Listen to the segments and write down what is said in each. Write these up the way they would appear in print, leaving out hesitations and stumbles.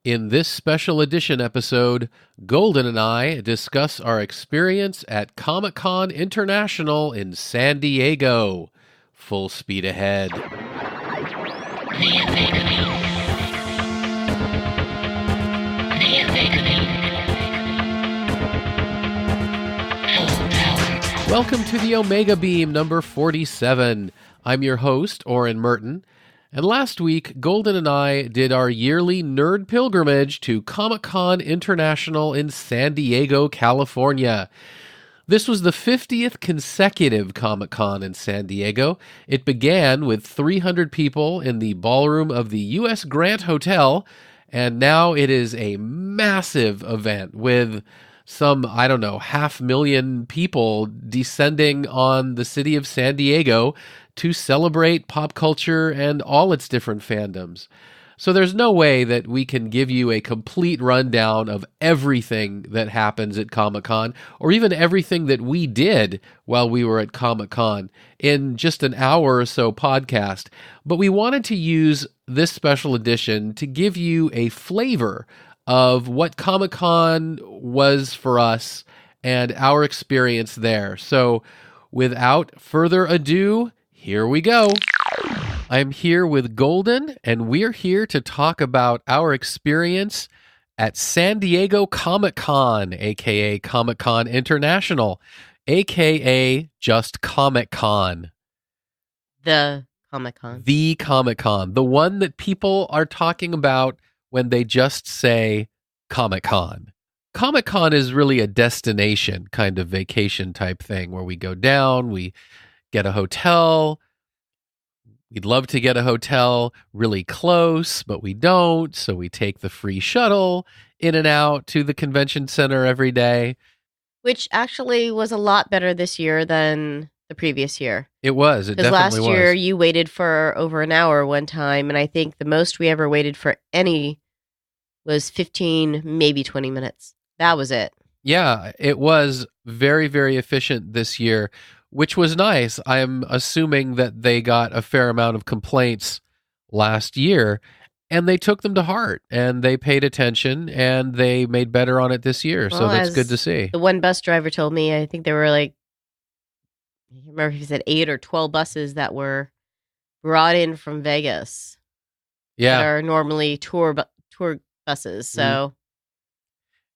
In this special edition episode, Golden and I discuss our experience at Comic-Con International in San Diego. Full speed ahead. Welcome to the Omega Beam number 47. I'm your host, Orren Merton. And last week, Golden and I did our yearly nerd pilgrimage to Comic-Con International in San Diego, California. This was the 50th consecutive Comic-Con in San Diego. It began with 300 people in the ballroom of the U.S. Grant Hotel, and now it is a massive event with some, 500,000 people descending on the city of San Diego to celebrate pop culture and all its different fandoms. So there's no way that we can give you a complete rundown of everything that happens at Comic-Con, or even everything that we did while we were at Comic-Con in just an hour or so podcast. But we wanted to use this special edition to give you a flavor of what Comic-Con was for us and our experience there. So without further ado, here we go. I'm here with Golden, and we're here to talk about our experience at San Diego Comic-Con, aka Comic-Con International, aka just Comic-Con. The Comic-Con. The Comic-Con. The one that people are talking about when they just say Comic-Con. Comic-Con is really a destination kind of vacation type thing where we go down, we get a hotel. We'd love to get a hotel really close, but we don't. So we take the free shuttle in and out to the convention center every day. Which actually was a lot better this year than the previous year. It was. It definitely was. Because last year you waited for over an hour one time, and I think the most we ever waited for any was 15, maybe 20 minutes. That was it. Yeah, it was very, very efficient this year, which was nice. I'm assuming that they got a fair amount of complaints last year, and they took them to heart, and they paid attention, and they made better on it this year. Well, so that's good to see. The one bus driver told me, I think there were I can't remember if he said 8 or 12 buses that were brought in from Vegas. Yeah. That are normally tour buses. So.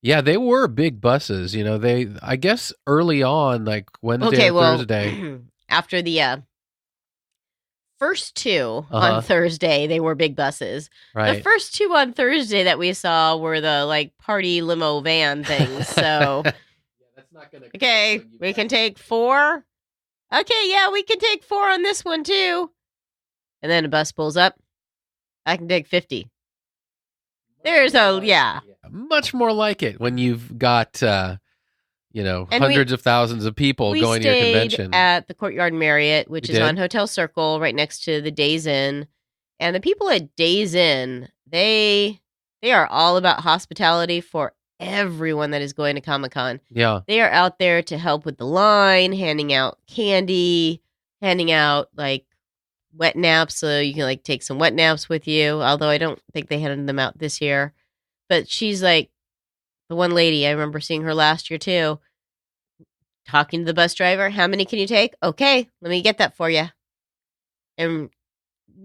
Yeah, they were big buses. I guess early on, like Wednesday or Thursday. After the first two on Thursday, they were big buses. Right. The first two on Thursday that we saw were the party limo van things. So, that's not gonna okay, we can take 4. Okay, yeah, we can take 4 on this one too. And then a bus pulls up. I can take 50. There's much more like it when you've got, hundreds of thousands of people going to your convention. We stayed at the Courtyard Marriott, which is on Hotel Circle, right next to the Days Inn. And the people at Days Inn, they are all about hospitality for everyone that is going to Comic-Con. Yeah. They are out there to help with the line, handing out candy, handing out, wet naps, so you can take some wet naps with you, although I don't think they handed them out this year. But she's the one lady, I remember seeing her last year too, talking to the bus driver. How many can you take? Okay, let me get that for you. And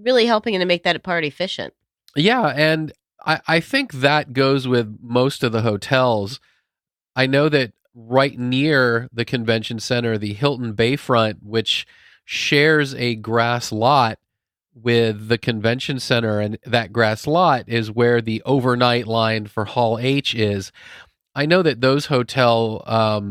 really helping to make that part efficient. Yeah, and I think that goes with most of the hotels. I know that right near the convention center, the Hilton Bayfront, which shares a grass lot with the convention center, and that grass lot is where the overnight line for Hall H is. I know that those hotel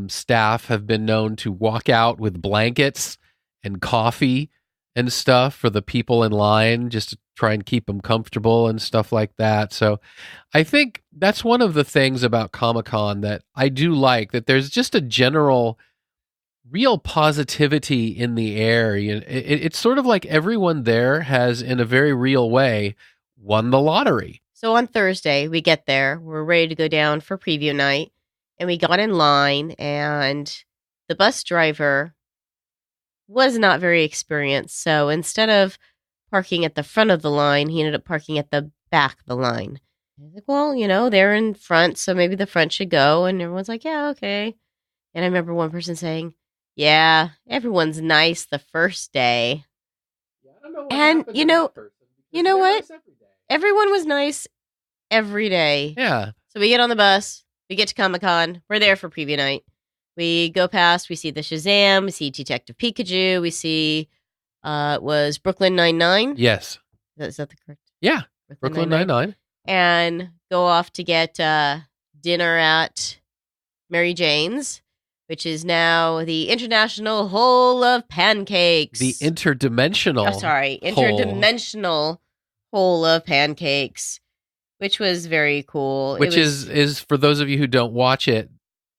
staff have been known to walk out with blankets and coffee and stuff for the people in line, just to try and keep them comfortable and stuff like that. So I think that's one of the things about Comic-Con that I do like, that there's just a general real positivity in the air. It's sort of like everyone there has, in a very real way, won the lottery. So on Thursday, we get there. We're ready to go down for preview night. And we got in line, and the bus driver was not very experienced. So instead of parking at the front of the line, he ended up parking at the back of the line. I was like, well, they're in front, so maybe the front should go. And everyone's like, yeah, okay. And I remember one person saying, yeah, everyone's nice the first day. Yeah, I don't know what And happened to that person you because know they're what? nice every day. Everyone was nice every day. Yeah. So we get on the bus, we get to Comic-Con, we're there for preview night. We go past, we see the Shazam, we see Detective Pikachu, we see it was Brooklyn Nine-Nine. Yes. Is that the correct? Yeah. Brooklyn Nine-Nine. And go off to get dinner at Mary Jane's, which is now the International Hole of Pancakes. The interdimensional. Interdimensional Hole of Pancakes, which was very cool. Which is for those of you who don't watch it,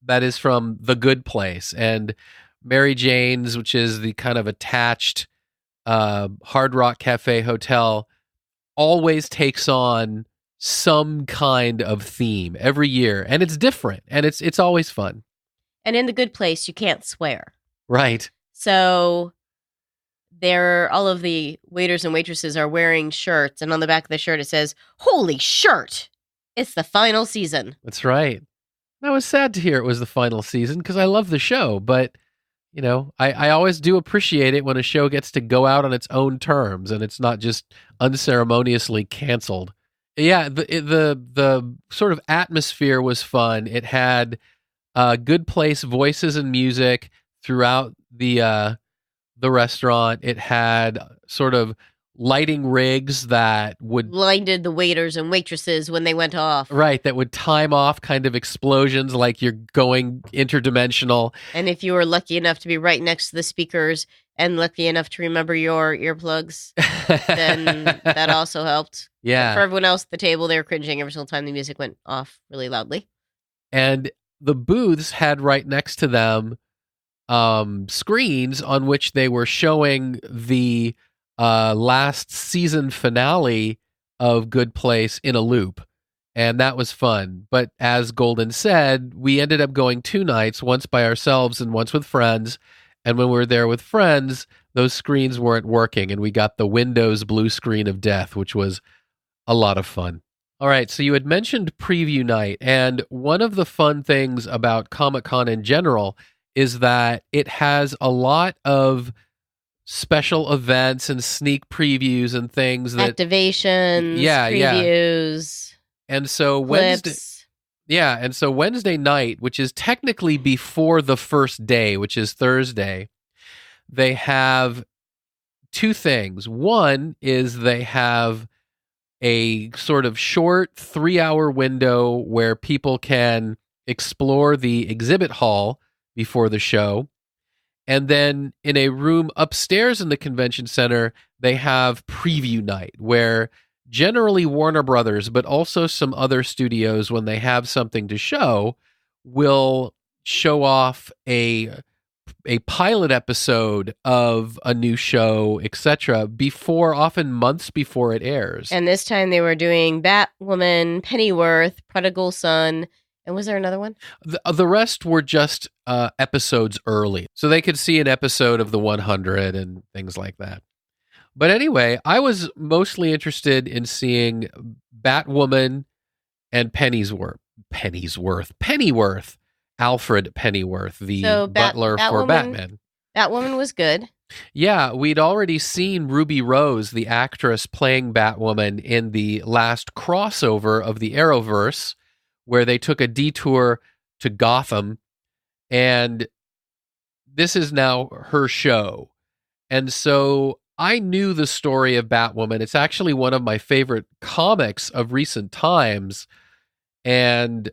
that is from The Good Place. And Mary Jane's, which is the kind of attached Hard Rock Cafe hotel, always takes on some kind of theme every year, and it's different, and it's always fun. And in The Good Place, you can't swear. Right. So all of the waiters and waitresses are wearing shirts, and on the back of the shirt it says, "Holy shirt! It's the final season." That's right. I was sad to hear it was the final season because I love the show, but I always do appreciate it when a show gets to go out on its own terms and it's not just unceremoniously canceled. Yeah, the sort of atmosphere was fun. It had Good Place voices and music throughout the restaurant. It had sort of lighting rigs that would blinded the waiters and waitresses when they went off. Right, that would time off kind of explosions like you're going interdimensional. And if you were lucky enough to be right next to the speakers and lucky enough to remember your earplugs, then that also helped. Yeah. But for everyone else at the table, they were cringing every single time the music went off really loudly. And the booths had right next to them screens on which they were showing the last season finale of Good Place in a loop. And that was fun. But as Golden said, we ended up going 2 nights, once by ourselves and once with friends. And when we were there with friends, those screens weren't working, and we got the Windows blue screen of death, which was a lot of fun. All right, so you had mentioned preview night, and one of the fun things about Comic-Con in general is that it has a lot of special events and sneak previews and things that activations, previews. Yeah. And so clips. Wednesday night, which is technically before the first day, which is Thursday, they have 2 things. One is they have a sort of short 3-hour window where people can explore the exhibit hall before the show. And then in a room upstairs in the convention center, they have preview night, where generally Warner Brothers, but also some other studios, when they have something to show, will show off a pilot episode of a new show, etc., often months before it airs. And this time they were doing Batwoman, Pennyworth, Prodigal Son, and was there another one? The rest were just episodes early, so they could see an episode of the 100 and things like that. But anyway, I was mostly interested in seeing Batwoman and Pennyworth, Alfred Pennyworth, the butler for Batman. Batwoman was good. Yeah, we'd already seen Ruby Rose, the actress playing Batwoman, in the last crossover of the Arrowverse, where they took a detour to Gotham, and this is now her show. And so I knew the story of Batwoman. It's actually one of my favorite comics of recent times, and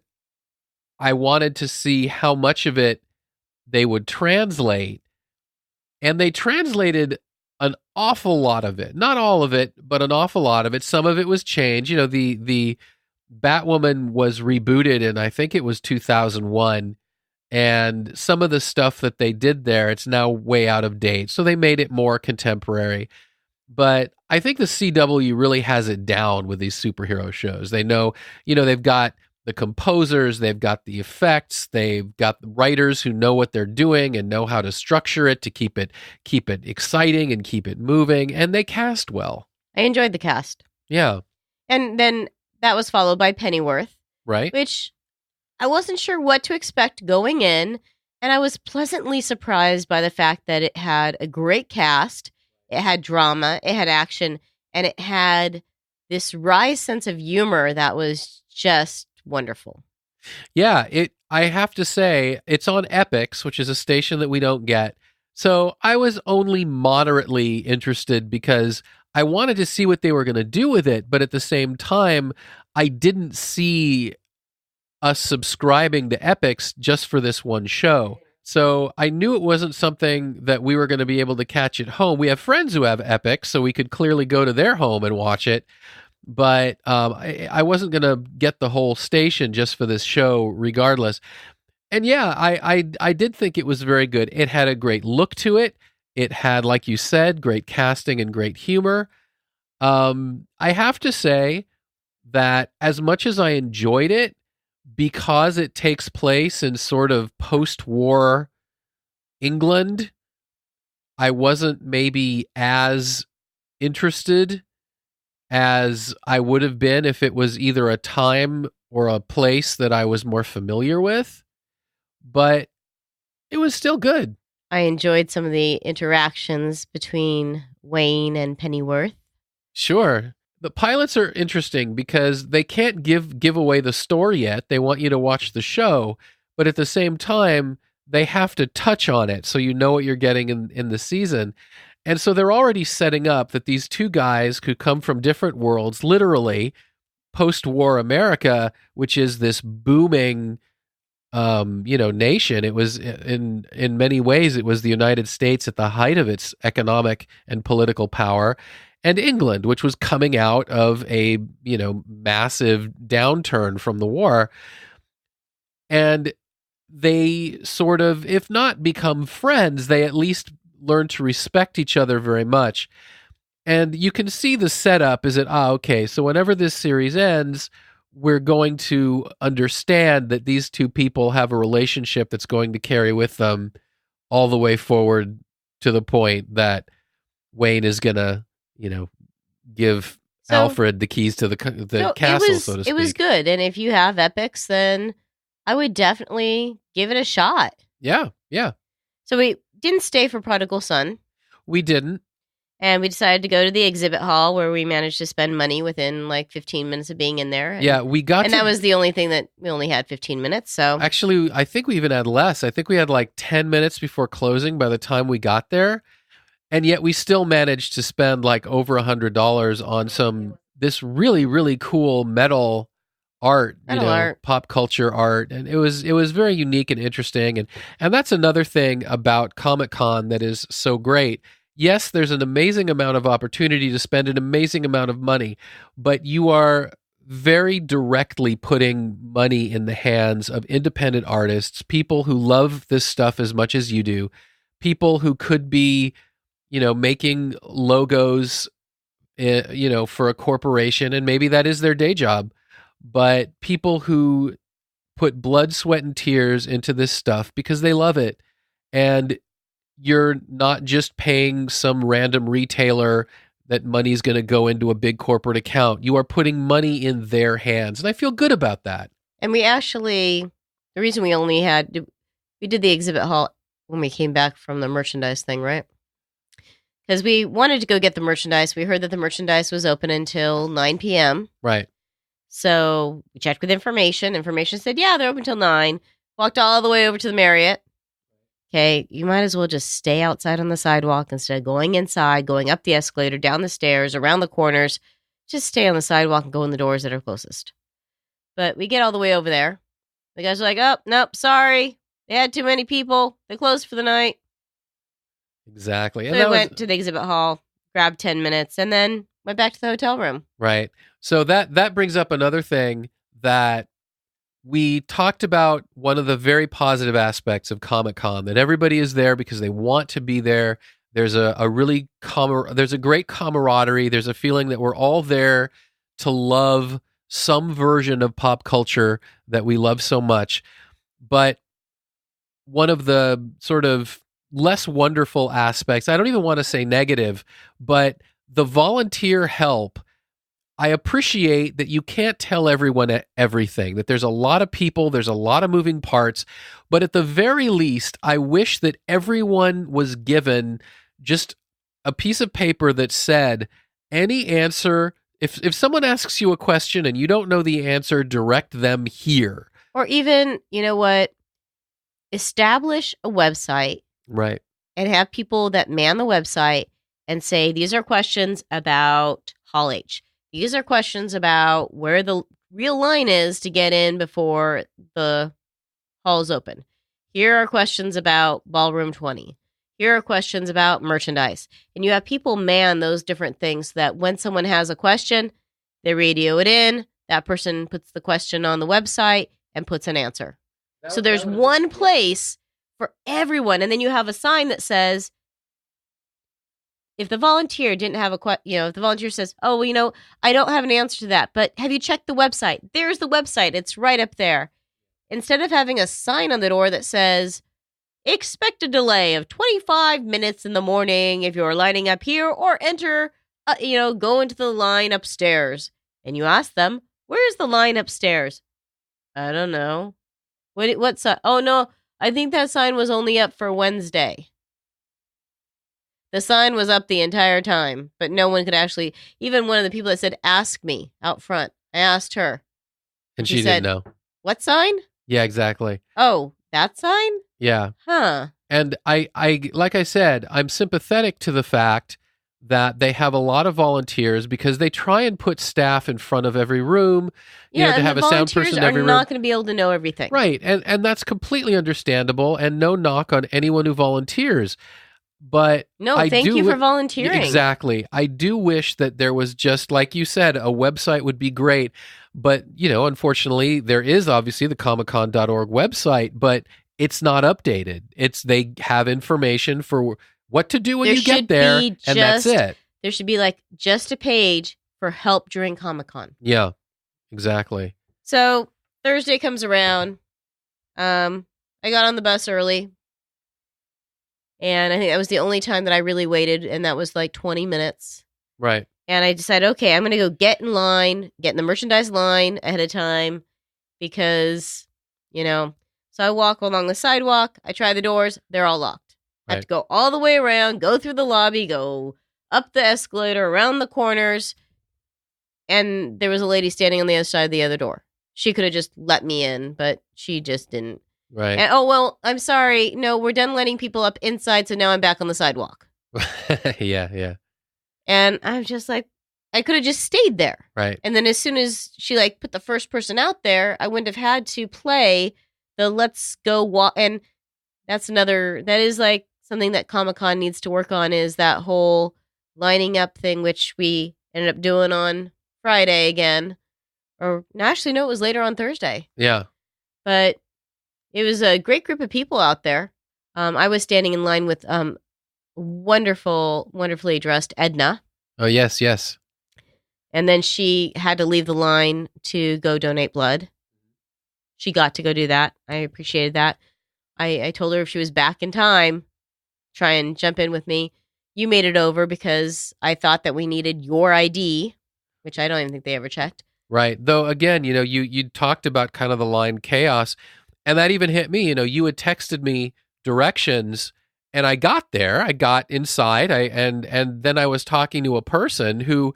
I wanted to see how much of it they would translate. And they translated an awful lot of it. Not all of it, but an awful lot of it. Some of it was changed. The Batwoman was rebooted in, I think it was 2001. And some of the stuff that they did there, it's now way out of date. So they made it more contemporary. But I think the CW really has it down with these superhero shows. They know, they've got the composers, they've got the effects, they've got the writers who know what they're doing and know how to structure it to keep it exciting and keep it moving, and they cast well. I enjoyed the cast. Yeah. And then that was followed by Pennyworth, Right? which I wasn't sure what to expect going in, and I was pleasantly surprised by the fact that it had a great cast, it had drama, it had action, and it had this wry sense of humor that was just wonderful. Yeah, I have to say, it's on Epix, which is a station that we don't get. So I was only moderately interested because I wanted to see what they were going to do with it, but at the same time, I didn't see us subscribing to Epix just for this one show. So I knew it wasn't something that we were going to be able to catch at home. We have friends who have Epix, so we could clearly go to their home and watch it. But I wasn't going to get the whole station just for this show regardless. And yeah, I did think it was very good. It had a great look to it. It had, like you said, great casting and great humor. I have to say that as much as I enjoyed it, because it takes place in sort of post-war England, I wasn't maybe as interested as I would have been if it was either a time or a place that I was more familiar with, but it was still good. I enjoyed some of the interactions between Wayne and Pennyworth. Sure. The pilots are interesting because they can't give away the story yet. They want you to watch the show, but at the same time, they have to touch on it so you know what you're getting in the season. And so they're already setting up that these two guys could come from different worlds, literally post-war America, which is this booming nation. It was in many ways, it was the United States at the height of its economic and political power, and England, which was coming out of a, massive downturn from the war. And they sort of, if not become friends, they at least learn to respect each other very much. And you can see the setup is that, okay, so whenever this series ends, we're going to understand that these two people have a relationship that's going to carry with them all the way forward to the point that Wayne is going to, give Alfred the keys to the castle, so to speak. It was good. And if you have Epix, then I would definitely give it a shot. Yeah, yeah. So we didn't stay for Prodigal Son. We didn't. And we decided to go to the exhibit hall where we managed to spend money within like 15 minutes of being in there. Yeah, we got and that was the only thing that we only had 15 minutes. So actually, I think we even had less. I think we had like 10 minutes before closing by the time we got there. And yet we still managed to spend like over $100 on this really, really cool metal art, pop culture art. And it was very unique and interesting. And that's another thing about Comic-Con that is so great. Yes, there's an amazing amount of opportunity to spend an amazing amount of money, but you are very directly putting money in the hands of independent artists, people who love this stuff as much as you do, people who could be, making logos, for a corporation, and maybe that is their day job, but people who put blood, sweat, and tears into this stuff because they love it. And you're not just paying some random retailer that money's going to go into a big corporate account. You are putting money in their hands. And I feel good about that. And we actually, the reason we did the exhibit hall when we came back from the merchandise thing, right? Because we wanted to go get the merchandise. We heard that the merchandise was open until 9 p.m. Right. So we checked with information. Information said, yeah, they're open until 9. Walked all the way over to the Marriott. Okay, you might as well just stay outside on the sidewalk instead of going inside, going up the escalator, down the stairs, around the corners. Just stay on the sidewalk and go in the doors that are closest. But we get all the way over there. The guys are like, oh, nope, sorry. They had too many people. They closed for the night. Exactly. So we went to the exhibit hall, grabbed 10 minutes, and then went back to the hotel room. Right. So that brings up another thing that we talked about, one of the very positive aspects of Comic-Con, that everybody is there because they want to be there. There's there's a great camaraderie. There's a feeling that we're all there to love some version of pop culture that we love so much. But one of the sort of less wonderful aspects, I don't even want to say negative, but the volunteer help, I appreciate that you can't tell everyone everything, that there's a lot of people, there's a lot of moving parts, but at the very least, I wish that everyone was given just a piece of paper that said any answer. If someone asks you a question and you don't know the answer, direct them here. Or even, you know what? Establish a website. Right. And have people that man the website and say, these are questions about Hall H. These are questions about where the real line is to get in before the hall's open. Here are questions about Ballroom 20. Here are questions about merchandise. And you have people man those different things so that when someone has a question, they radio it in. That person puts the question on the website and puts an answer. So there's one place for everyone. And then you have a sign that says, if the volunteer didn't have if the volunteer says, oh, well, I don't have an answer to that, but have you checked the website? There's the website. It's right up there. Instead of having a sign on the door that says, expect a delay of 25 minutes in the morning if you're lining up here, or enter, go into the line upstairs. And you ask them, where's the line upstairs? I don't know. What's that? Oh, no, I think that sign was only up for Wednesday. The sign was up the entire time, but no one could actually, even one of the people that said, ask me out front. I asked her. And she didn't know. What sign? Yeah, exactly. Oh, that sign? Yeah. Huh. And I like I said, I'm sympathetic to the fact that they have a lot of volunteers because they try and put staff in front of every room, to have a sound person in every room. Volunteers are not going to be able to know everything. Right. And that's completely understandable, and no knock on anyone who volunteers. But thank you for volunteering. Exactly. I do wish that there was, just like you said, a website would be great. But, unfortunately, there is obviously the comiccon.org website, but it's not updated. They have information for what to do when you get there, and that's it. There should be just a page for help during Comic-Con. Yeah, exactly. So Thursday comes around. I got on the bus early. And I think that was the only time that I really waited, and that was 20 minutes. Right. And I decided, okay, I'm going to go get in line, get in the merchandise line ahead of time, because, so I walk along the sidewalk, I try the doors, they're all locked. I have to go all the way around, go through the lobby, go up the escalator, around the corners, and there was a lady standing on the other side of the other door. She could have just let me in, but she just didn't. Right. And, oh, well, I'm sorry. No, we're done letting people up inside, so now I'm back on the sidewalk. Yeah. And I'm just like, I could have just stayed there. Right. And then as soon as she put the first person out there, I wouldn't have had to play the let's go walk. And that is something that Comic-Con needs to work on, is that whole lining up thing, which we ended up doing on Friday again. Or actually, no, it was later on Thursday. Yeah. But it was a great group of people out there. I was standing in line with wonderfully dressed Edna. Oh, yes. And then she had to leave the line to go donate blood. She got to go do that. I appreciated that. I told her if she was back in time, try and jump in with me. You made it over because I thought that we needed your ID, which I don't even think they ever checked. Right. Though, again, you talked about kind of the line chaos. And that even hit me. You had texted me directions, and I got there. I got inside. And then I was talking to a person who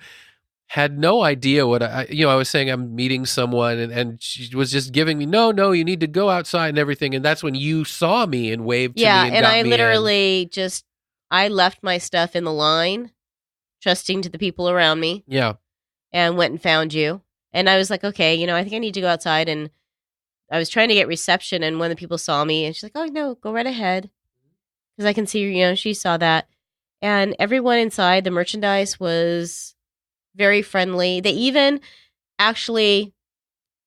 had no idea what I was saying. I'm meeting someone, and she was just giving me no. You need to go outside and everything. And that's when you saw me and waved to me. Yeah, and and got I me literally I left my stuff in the line, trusting to the people around me. Yeah, and went and found you. And I was like, okay, I think I need to go outside, and I was trying to get reception, and one of the people saw me, and she's like, oh, no, go right ahead. Because I can see, she saw that. And everyone inside the merchandise was very friendly. They even, actually,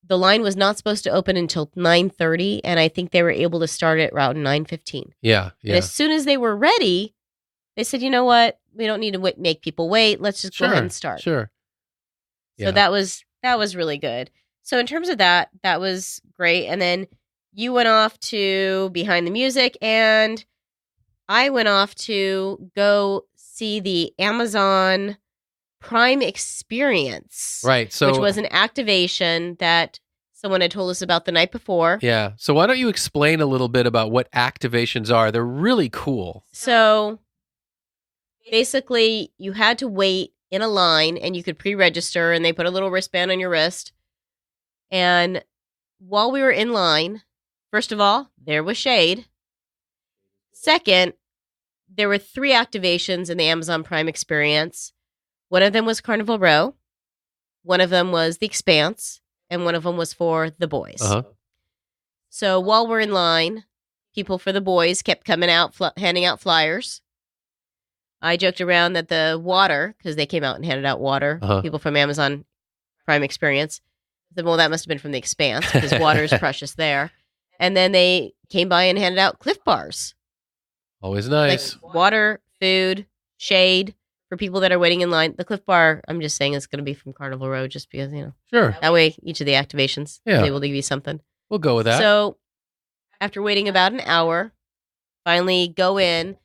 the line was not supposed to open until 9:30, and I think they were able to start it around 9:15. Yeah. And as soon as they were ready, they said, you know what? We don't need to make people wait. Let's just go ahead and start. Sure. So that was really good. So in terms of that was great. And then you went off to Behind the Music, and I went off to go see the Amazon Prime Experience. Right. So, which was an activation that someone had told us about the night before. Yeah. So why don't you explain a little bit about what activations are? They're really cool. So basically, you had to wait in a line and you could pre-register, and they put a little wristband on your wrist. And while we were in line, first of all, there was shade. Second, there were 3 activations in the Amazon Prime Experience. One of them was Carnival Row. One of them was The Expanse. And one of them was for the boys. Uh-huh. So while we're in line, people for the boys kept coming out, handing out flyers. I joked around that the water, because they came out and handed out water, people from Amazon Prime Experience, said, well, that must have been from The Expanse, because water is precious there. And then they came by and handed out Cliff Bars. Always nice. Like water, food, shade for people that are waiting in line. The Cliff Bar, I'm just saying, it's going to be from Carnival Row, just because, Sure. That way, each of the activations is able to give you something. We'll go with that. So, after waiting about an hour, finally go in,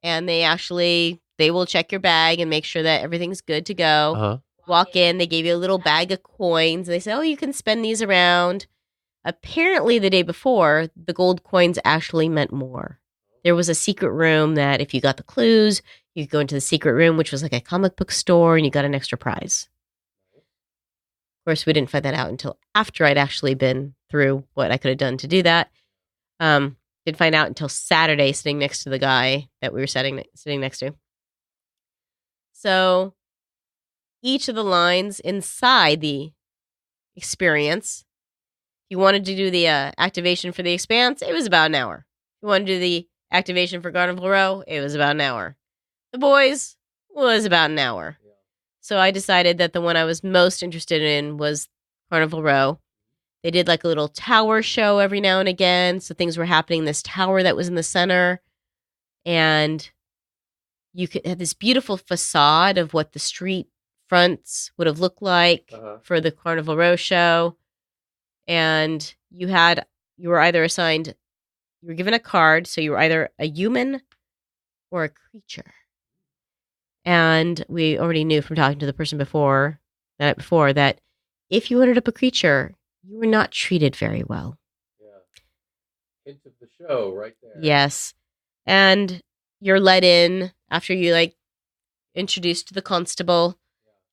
and they will check your bag and make sure that everything's good to go. Walk in, they gave you a little bag of coins, and they say, oh, you can spend these around. Apparently, the day before, the gold coins actually meant more. There was a secret room that if you got the clues, you could go into the secret room, which was like a comic book store, and you got an extra prize. Of course, we didn't find that out until after I'd actually been through what I could have done to do that. Didn't find out until Saturday, sitting next to the guy that we were sitting next to. So each of the lines inside the experience, if you wanted to do the activation for The Expanse, it was about an hour. If you wanted to do the activation for Carnival Row, it was about an hour. The boys was about an hour. So I decided that the one I was most interested in was Carnival Row. They did like a little tower show every now and again. So things were happening in this tower that was in the center. And you could have this beautiful facade of what the street fronts would have looked like for the Carnival Row show. And you were either assigned, you were given a card. So you were either a human or a creature. And we already knew from talking to the person the night before, that if you ended up a creature, you were not treated very well. Yeah. Hint of the show right there. Yes. And you're let in after you introduced to the constable.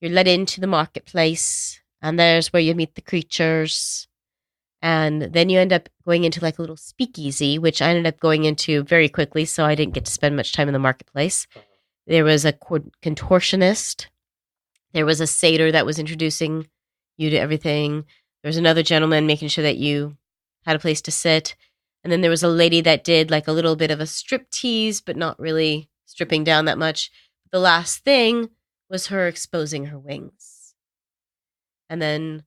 You're let into the marketplace, and there's where you meet the creatures. And then you end up going into like a little speakeasy, which I ended up going into very quickly, so I didn't get to spend much time in the marketplace. There was a contortionist. There was a satyr that was introducing you to everything. There was another gentleman making sure that you had a place to sit. And then there was a lady that did like a little bit of a strip tease, but not really stripping down that much. The last thing was her exposing her wings. And then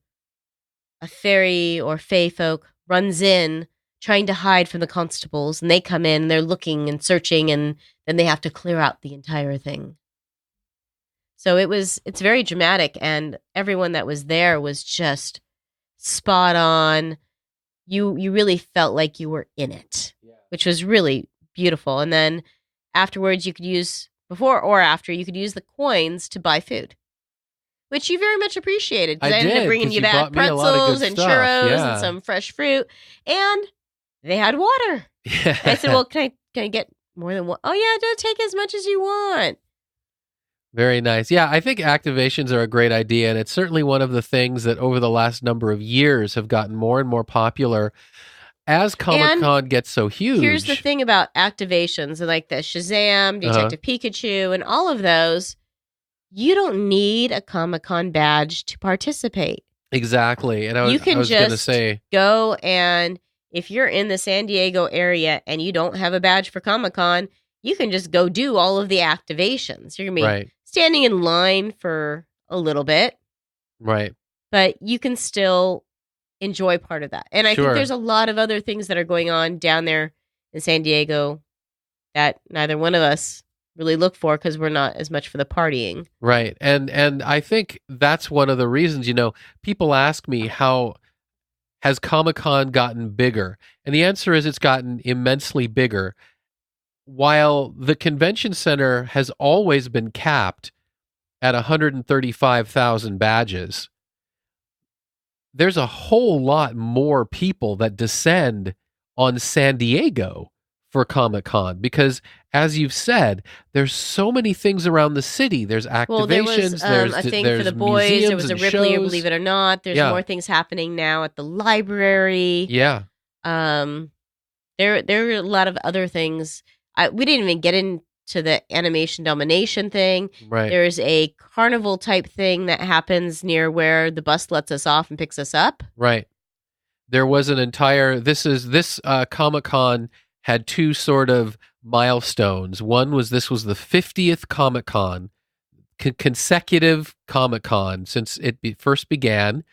a fairy or fae folk runs in trying to hide from the constables, and they come in and they're looking and searching, and then they have to clear out the entire thing. So it's very dramatic, and everyone that was there was just spot on. You really felt like you were in it, which was really beautiful. And then afterwards, you could use, before or after, you could use the coins to buy food, which you very much appreciated. Because I ended up bringing you back pretzels and churros and some fresh fruit, and they had water. Yeah. I said, well, can I get more than one? Oh, yeah, don't take as much as you want. Very nice. Yeah, I think activations are a great idea, and it's certainly one of the things that over the last number of years have gotten more and more popular as Comic-Con gets so huge. Here's the thing about activations, like the Shazam, Detective Pikachu, and all of those. You don't need a Comic-Con badge to participate. Exactly. And I was going to say, go, and if you're in the San Diego area and you don't have a badge for Comic-Con, you can just go do all of the activations. You're going to be standing in line for a little bit. Right. But you can still enjoy part of that. And I think there's a lot of other things that are going on down there in San Diego that neither one of us really look for, because we're not as much for the partying. Right. And I think that's one of the reasons, people ask me, how has Comic-Con gotten bigger? And the answer is it's gotten immensely bigger. While the convention center has always been capped, at 135,000 badges, there's a whole lot more people that descend on San Diego for Comic-Con because, as you've said, there's so many things around the city. There's Well, there was activations, there's a thing for there's the boys. There museums was a and Ripley, or shows. Believe It or Not. There's Yeah. more things happening now at the library. Yeah. There are a lot of other things. We didn't even get into the animation domination thing. Right. There's a carnival type thing that happens near where the bus lets us off and picks us up. Right. There was an entire this Comic-Con had two sort of milestones. One was this was the 50th Comic-Con, consecutive Comic-Con since it first began,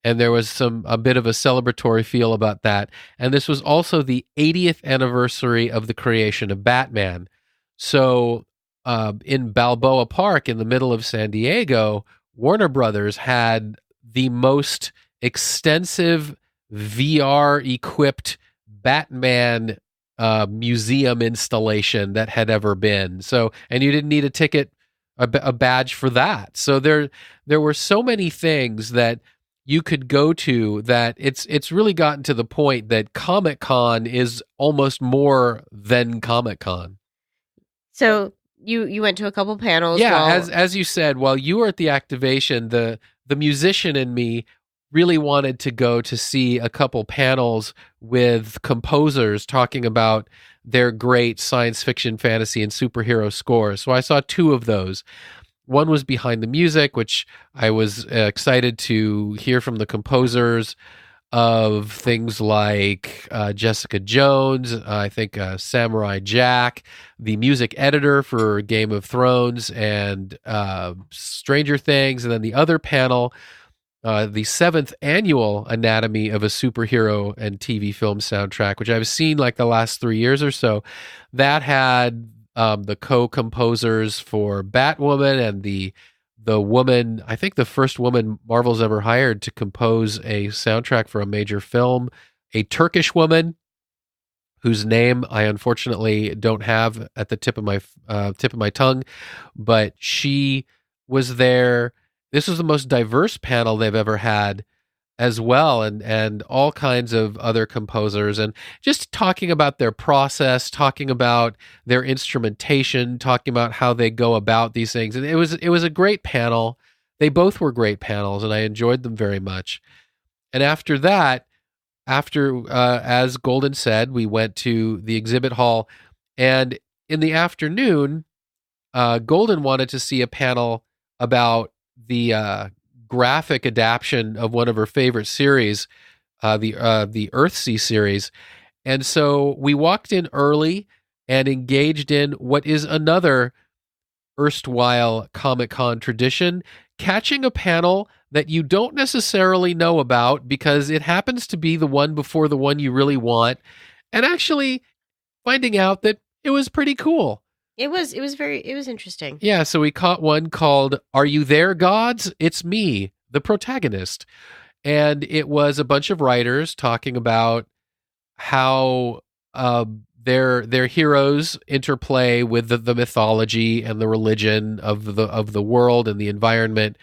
and there was a bit of a celebratory feel about that. And this was also the 80th anniversary of the creation of Batman. So in Balboa Park in the middle of San Diego, Warner Brothers had the most extensive VR-equipped Batman museum installation that had ever been. So, and you didn't need a ticket, a badge for that. So there were so many things that you could go to that it's really gotten to the point that Comic-Con is almost more than Comic-Con. So you went to a couple panels. Yeah, as you said, while you were at the activation, the musician in me really wanted to go to see a couple panels with composers talking about their great science fiction, fantasy, and superhero scores. So I saw two of those. One was Behind the Music, which I was excited to hear from the composers of things like Jessica Jones, I think Samurai Jack, the music editor for Game of Thrones and Stranger Things, and then the other panel, the 7th annual Anatomy of a Superhero and TV Film Soundtrack, which I've seen like the last 3 years or so. That had the co-composers for Batwoman and the woman, I think the first woman Marvel's ever hired to compose a soundtrack for a major film, a Turkish woman whose name I unfortunately don't have at the tip of my tongue, but she was there. This was the most diverse panel they've ever had as well, and all kinds of other composers, and just talking about their process, talking about their instrumentation, talking about how they go about these things. And it was a great panel. They both were great panels, and I enjoyed them very much. And after that, as Golden said, we went to the exhibit hall, and in the afternoon, Golden wanted to see a panel about the graphic adaptation of one of her favorite series, the Earthsea series. And so we walked in early and engaged in what is another erstwhile Comic-Con tradition, catching a panel that you don't necessarily know about because it happens to be the one before the one you really want, and actually finding out that it was pretty cool. It was interesting. Yeah, so we caught one called "Are You There, Gods? It's Me, the protagonist." And it was a bunch of writers talking about how their heroes interplay with the mythology and the religion of the world and the environment.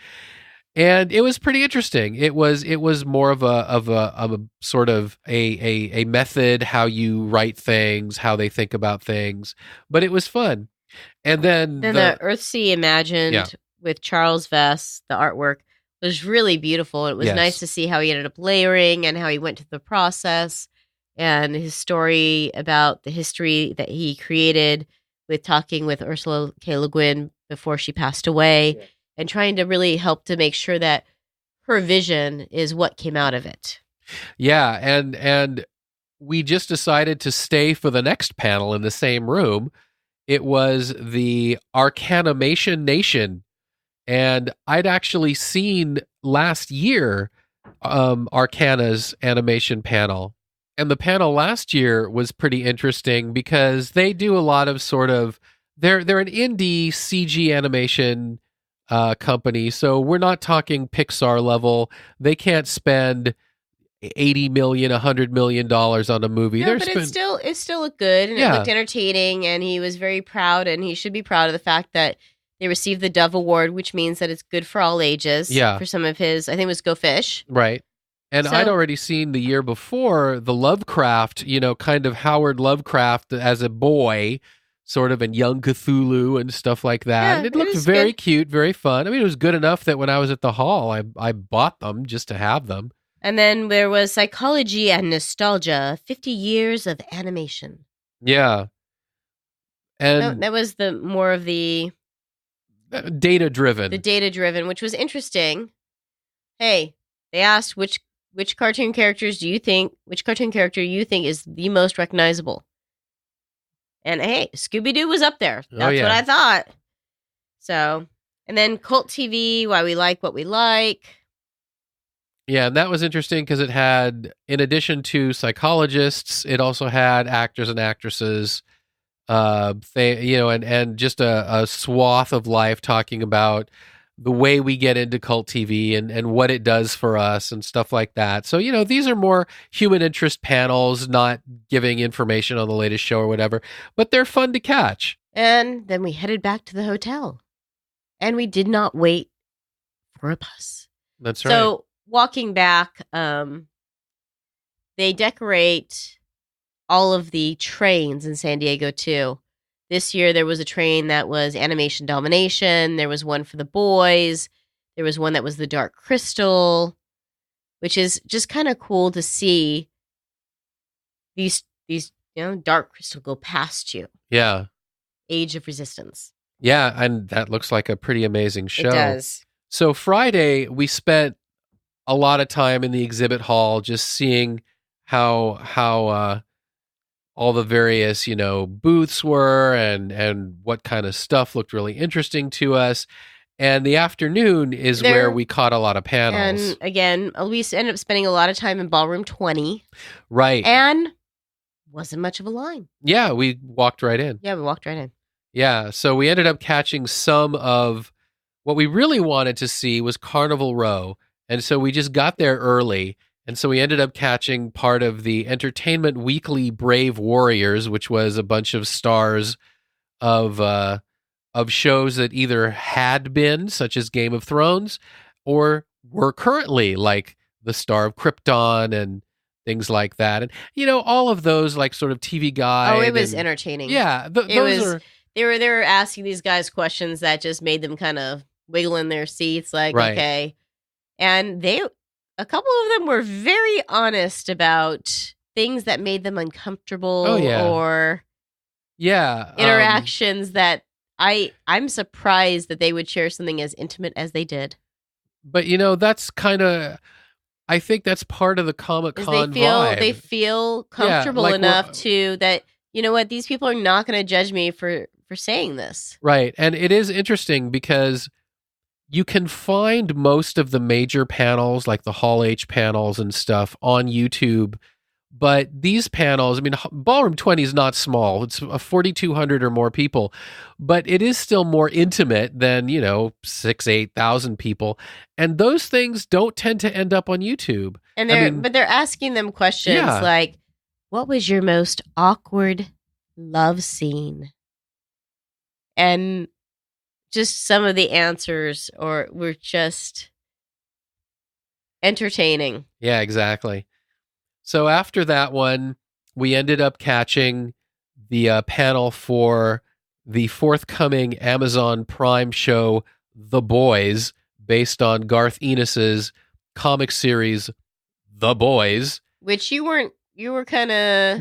And it was pretty interesting. It was more of a sort of a method, how you write things, how they think about things, but it was fun. And then the Earthsea Imagined with Charles Vess, the artwork was really beautiful. It was nice to see how he ended up layering and how he went through the process, and his story about the history that he created with talking with Ursula K. Le Guin before she passed away. Yeah. And trying to really help to make sure that her vision is what came out of it. Yeah, and we just decided to stay for the next panel in the same room. It was the Arcanimation Nation, and I'd actually seen last year Arcana's animation panel. And the panel last year was pretty interesting because they do a lot of sort of, they're an indie CG animation company, so we're not talking Pixar level. They can't spend $80 million, $100 million on a movie. No, but it still looked good, and it looked entertaining, and he was very proud, and he should be proud of the fact that They received the Dove Award, which means that it's good for all ages. Yeah. For some of his, I think it was Go Fish. Right. And I'd already seen the year before the Lovecraft, kind of Howard Lovecraft as a boy, sort of in Young Cthulhu and stuff like that. Yeah, and it it looked was very good. cute, very fun. I mean, it was good enough that when I was at the hall, I bought them just to have them. And then there was Psychology and Nostalgia, 50 Years of Animation. Yeah. And that was the more of the data-driven. The data-driven, which was interesting. Hey, they asked which cartoon character you think is the most recognizable. And hey, Scooby-Doo was up there. That's what I thought. So, and then Cult TV, Why We Like What We Like. Yeah, and that was interesting because it had, in addition to psychologists, it also had actors and actresses, and just a swath of life talking about the way we get into cult TV and what it does for us and stuff like that. So, these are more human interest panels, not giving information on the latest show or whatever, but they're fun to catch. And then we headed back to the hotel. And we did not wait for a bus. That's right. So, walking back, they decorate all of the trains in San Diego, too. This year, there was a train that was Animation Domination. There was one for the boys. There was one that was the Dark Crystal, which is just kind of cool to see these Dark Crystal go past you. Yeah. Age of Resistance. Yeah, and that looks like a pretty amazing show. It does. So Friday, we spent a lot of time in the exhibit hall just seeing how all the various, booths were and what kind of stuff looked really interesting to us. And the afternoon is where we caught a lot of panels. And again, we ended up spending a lot of time in Ballroom 20. Right. And wasn't much of a line. Yeah, we walked right in. Yeah, we walked right in. Yeah, so we ended up catching some of what we really wanted to see was Carnival Row. And so we just got there early. And so we ended up catching part of the Entertainment Weekly Brave Warriors, which was a bunch of stars of shows that either had been, such as Game of Thrones, or were currently, like the Star of Krypton and things like that. And, all of those, like, sort of TV Guide. Oh, it was entertaining. Yeah. They were asking these guys questions that just made them kind of wiggle in their seats, like, right. Okay. And a couple of them were very honest about things that made them uncomfortable. Oh, yeah. Or interactions that I'm surprised that they would share something as intimate as they did. But that's kind of, I think that's part of the Comic-Con vibe. They feel comfortable enough to that, you know what, these people are not going to judge me for saying this. Right. And it is interesting because you can find most of the major panels, like the Hall H panels and stuff, on YouTube. But these panels, I mean, Ballroom 20 is not small. It's 4,200 or more people. But it is still more intimate than, 8,000 people. And those things don't tend to end up on YouTube. And but they're asking them questions like, what was your most awkward love scene? And just some of the answers were just entertaining. Yeah, exactly. So after that one, we ended up catching the panel for the forthcoming Amazon Prime show, The Boys, based on Garth Ennis's comic series, The Boys. Which you were kind of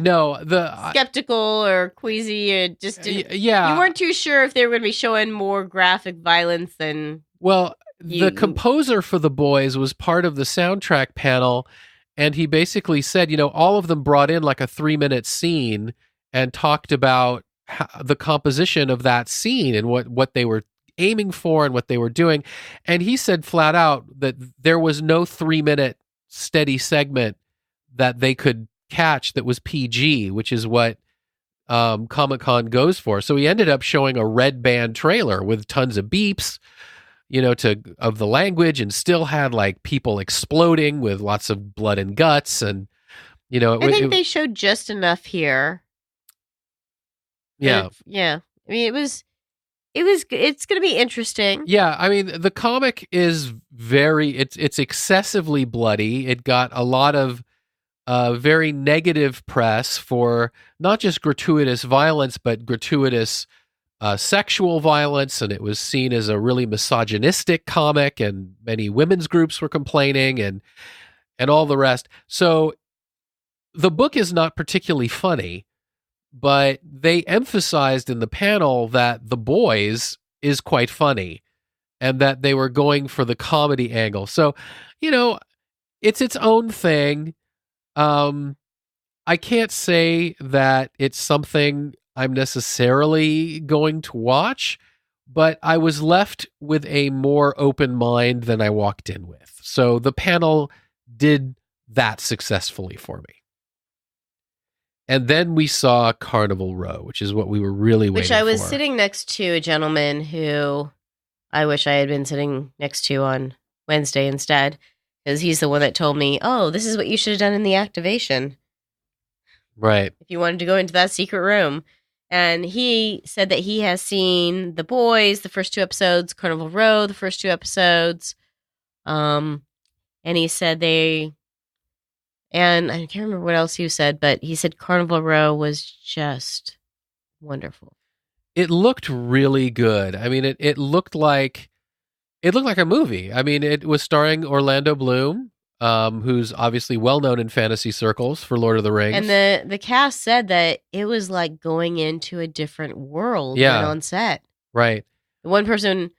skeptical or queasy or just didn't, you weren't too sure if they were going to be showing more graphic violence than the composer for The Boys was part of the soundtrack panel, and he basically said, all of them brought in like a 3-minute scene and talked about the composition of that scene and what they were aiming for and what they were doing. And he said flat out that there was no 3-minute steady segment that they could catch that was PG, which is what Comic-Con goes for. So he ended up showing a red band trailer with tons of beeps, of the language, and still had like people exploding with lots of blood and guts. And, I think they showed just enough here. Yeah. Yeah. I mean, It's going to be interesting. Yeah, I mean, the comic is it's excessively bloody. It got a lot of very negative press for not just gratuitous violence, but gratuitous sexual violence, and it was seen as a really misogynistic comic, and many women's groups were complaining, and all the rest. So the book is not particularly funny, but they emphasized in the panel that The Boys is quite funny, and that they were going for the comedy angle. So, it's its own thing. I can't say that it's something I'm necessarily going to watch, but I was left with a more open mind than I walked in with. So the panel did that successfully for me. And then we saw Carnival Row, which is what we were really waiting for. Which I was sitting next to a gentleman who I wish I had been sitting next to on Wednesday instead, because he's the one that told me, oh, this is what you should have done in the activation. Right. If you wanted to go into that secret room. And he said that he has seen The Boys, the first 2 episodes, Carnival Row, the first 2 episodes. And he said and I can't remember what else he said, but he said Carnival Row was just wonderful. It looked really good. I mean, it looked like a movie. I mean, it was starring Orlando Bloom, who's obviously well known in fantasy circles for Lord of the Rings. And the cast said that it was like going into a different world when on set. Right. The one person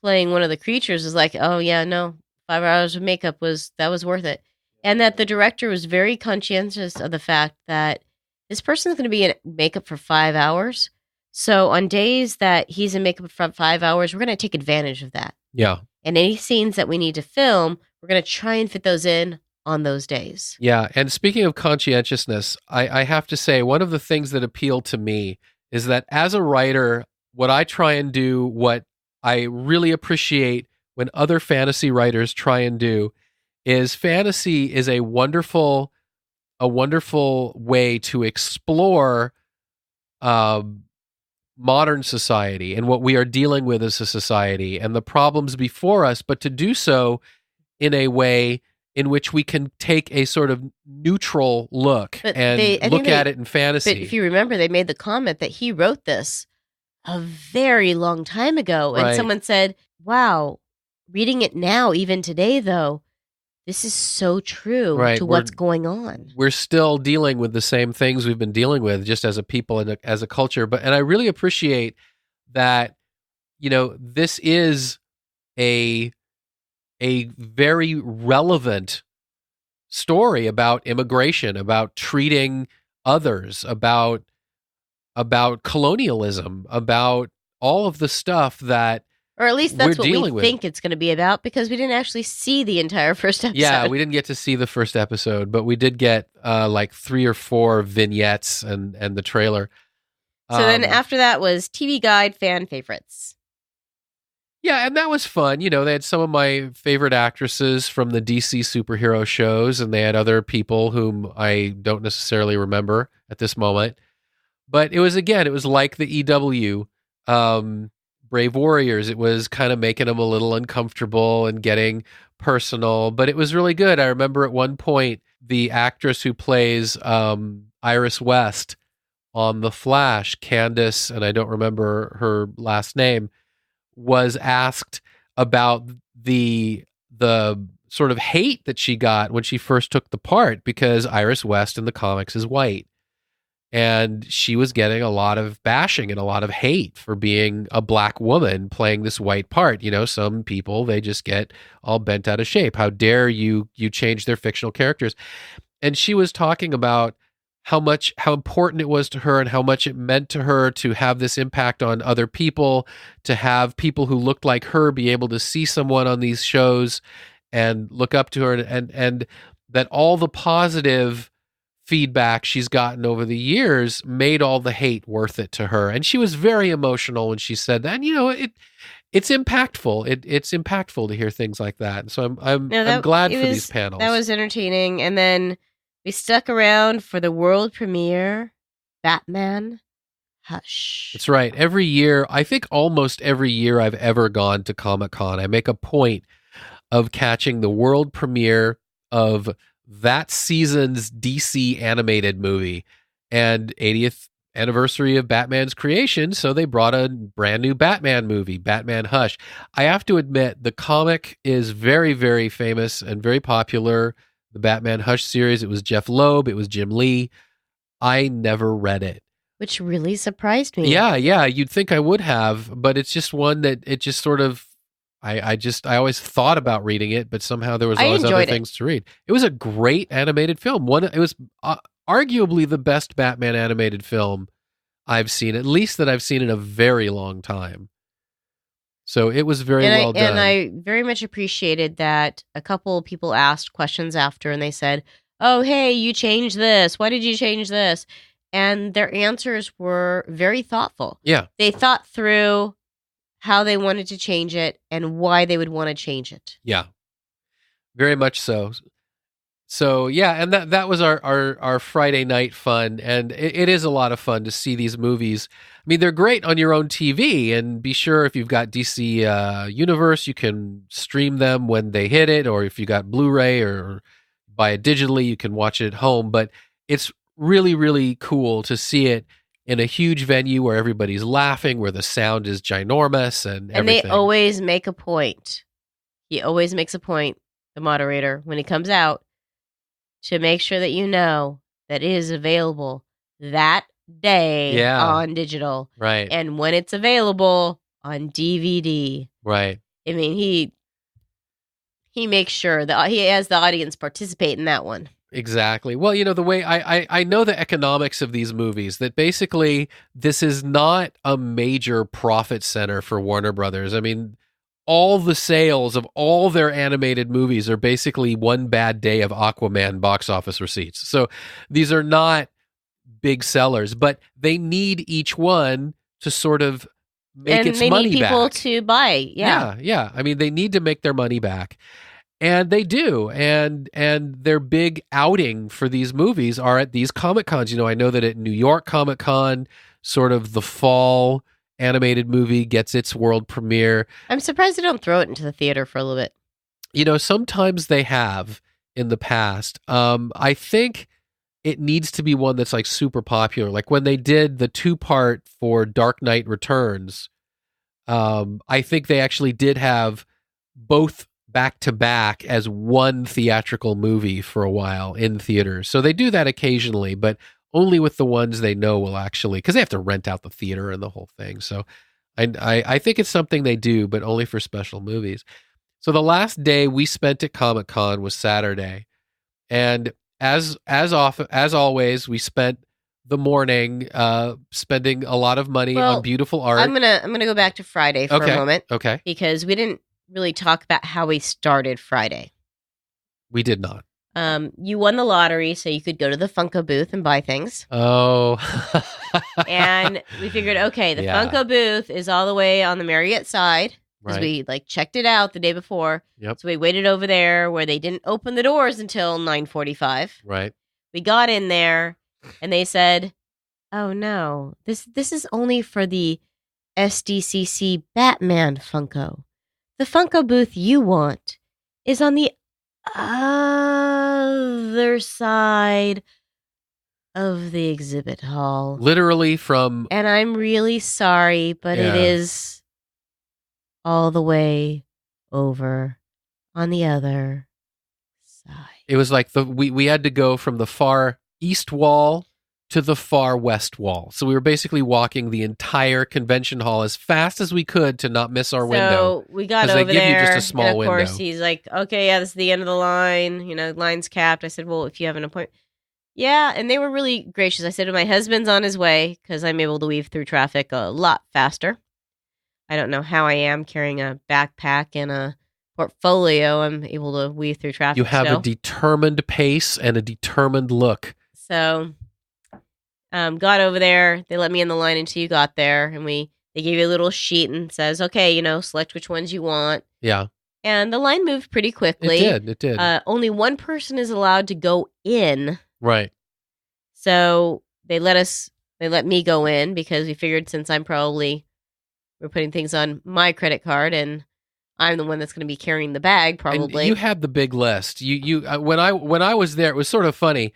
playing one of the creatures was like, oh yeah, no, 5 hours of makeup was worth it. And that the director was very conscientious of the fact that this person is going to be in makeup for 5 hours. So on days that he's in makeup for 5 hours, we're going to take advantage of that. Yeah. And any scenes that we need to film, we're going to try and fit those in on those days. Yeah. And speaking of conscientiousness, I have to say, one of the things that appealed to me is that as a writer, what I try and do, what I really appreciate when other fantasy writers try and do, is fantasy is a wonderful way to explore modern society and what we are dealing with as a society and the problems before us, but to do so in a way in which we can take a sort of neutral look and look at it in fantasy. But if you remember, they made the comment that he wrote this a very long time ago. And someone said, wow, reading it now, even today, though, this is so true to what's going on. We're still dealing with the same things we've been dealing with just as a people and as a culture. And I really appreciate that, this is a very relevant story about immigration, about treating others, about colonialism, about all of the stuff that, or at least that's what we think it's going to be about, because we didn't actually see the entire first episode. Yeah, we didn't get to see the first episode, but we did get like 3 or 4 vignettes and the trailer. So then after that was TV Guide fan favorites. Yeah, and that was fun. They had some of my favorite actresses from the DC superhero shows, and they had other people whom I don't necessarily remember at this moment. But it was like the EW Brave Warriors. It was kind of making them a little uncomfortable and getting personal, but it was really good. I remember at one point, the actress who plays Iris West on The Flash, Candace, and I don't remember her last name, was asked about the sort of hate that she got when she first took the part, because Iris West in the comics is white. And she was getting a lot of bashing and a lot of hate for being a black woman playing this white part. Some people, they just get all bent out of shape. How dare you change their fictional characters? And she was talking about how important it was to her and how much it meant to her to have this impact on other people, to have people who looked like her be able to see someone on these shows and look up to her, and that all the positive feedback she's gotten over the years made all the hate worth it to her. And she was very emotional when she said that. And it's impactful. It's impactful to hear things like that. And so I'm glad for these panels. That was entertaining. And then we stuck around for the world premiere, Batman Hush. That's right. Every year, I think almost every year I've ever gone to Comic-Con, I make a point of catching the world premiere of that season's DC animated movie and 80th anniversary of Batman's creation. So they brought a brand new Batman movie, Batman Hush. I have to admit, the comic is very, very famous and very popular. The Batman Hush series, it was Jeff Loeb, it was Jim Lee. I never read it. Which really surprised me. Yeah, you'd think I would have, but it's just one that it just sort of I always thought about reading it, but somehow there was I always other enjoyed it. things to read. It was a great animated film. It was arguably the best Batman animated film I've seen, at least that I've seen in a very long time. So it was very well done. And I very much appreciated that a couple of people asked questions after, and they said, "Oh, hey, you changed this. Why did you change this?" And their answers were very thoughtful. Yeah. They thought through how they wanted to change it and why they would want to change it. Yeah. Very much so. So yeah, and that was our Friday night fun, and it is a lot of fun to see these movies. I mean, they're great on your own TV, and be sure if you've got DC Universe, you can stream them when they hit it, or if you got Blu-ray or buy it digitally, you can watch it at home. But it's really, really cool to see it in a huge venue where everybody's laughing, where the sound is ginormous and everything. And they always make a point. He always makes a point, the moderator, when he comes out, to make sure that you know that it is available that day on digital. Right. And when it's available on DVD. Right. I mean, he makes sure that he has the audience participate in that one. Exactly. Well, the way I know the economics of these movies, that basically this is not a major profit center for Warner Brothers. I mean, all the sales of all their animated movies are basically one bad day of Aquaman box office receipts. So these are not big sellers, but they need each one to sort of make its money back. And they need people to buy. Yeah. I mean, they need to make their money back. And they do. And their big outing for these movies are at these Comic-Cons. I know that at New York Comic-Con, sort of the fall animated movie gets its world premiere. I'm surprised they don't throw it into the theater for a little bit. Sometimes they have in the past. I think it needs to be one that's like super popular. Like when they did the 2-part for Dark Knight Returns, I think they actually did have both back to back as one theatrical movie for a while in theaters. So they do that occasionally, but only with the ones they know will actually, because they have to rent out the theater and the whole thing. So I think it's something they do, but only for special movies. So the last day we spent at Comic-Con was Saturday. And as always, we spent the morning spending a lot of money on beautiful art. I'm gonna go back to Friday for a moment. Okay. Because we didn't really talk about how we started Friday. We did not. You won the lottery, so you could go to the Funko booth and buy things. Oh. And we figured, okay, the Funko booth is all the way on the Marriott side. Because we checked it out the day before. Yep. So we waited over there where they didn't open the doors until 9:45. Right. We got in there and they said, "Oh no, this is only for the SDCC Batman Funko. The Funko booth you want is on the other side of the exhibit hall." Literally from... And I'm really sorry, but it is all the way over on the other side. It was like we had to go from the far east wall to the far west wall. So we were basically walking the entire convention hall as fast as we could to not miss our window. So we got over they give there, you just a small and of window. course he's like, "Okay, yeah, this is the end of the line. Line's capped." I said, "Well, if you have an appointment." Yeah, and they were really gracious. I said, "My husband's on his way," because I'm able to weave through traffic a lot faster. I don't know how I am carrying a backpack and a portfolio. I'm able to weave through traffic. You have a determined pace and a determined look. So, got over there. They let me in the line until you got there, and they gave you a little sheet and says, "Okay, select which ones you want." Yeah. And the line moved pretty quickly. It did. Only one person is allowed to go in. Right. So they let us They let me go in because we figured since we're putting things on my credit card and I'm the one that's going to be carrying the bag probably. And you had the big list. When I was there, it was sort of funny.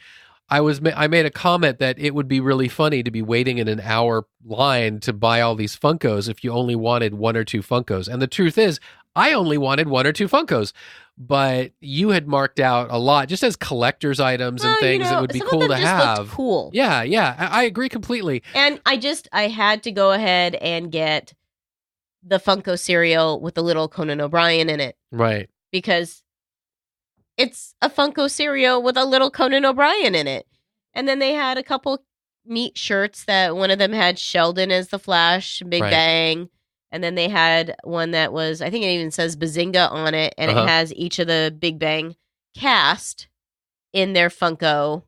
I made a comment that it would be really funny to be waiting in an hour line to buy all these Funkos if you only wanted 1 or 2 Funkos. And the truth is, I only wanted 1 or 2 Funkos. But you had marked out a lot just as collector's items and things that would be cool to have. Cool. Yeah, I agree completely. And I had to go ahead and get the Funko cereal with the little Conan O'Brien in it. Right. Because it's a Funko cereal with a little Conan O'Brien in it. And then they had a couple neat shirts that one of them had Sheldon as the Flash, Big Bang. And then they had one that was, I think it even says Bazinga on it. And it has each of the Big Bang cast in their Funko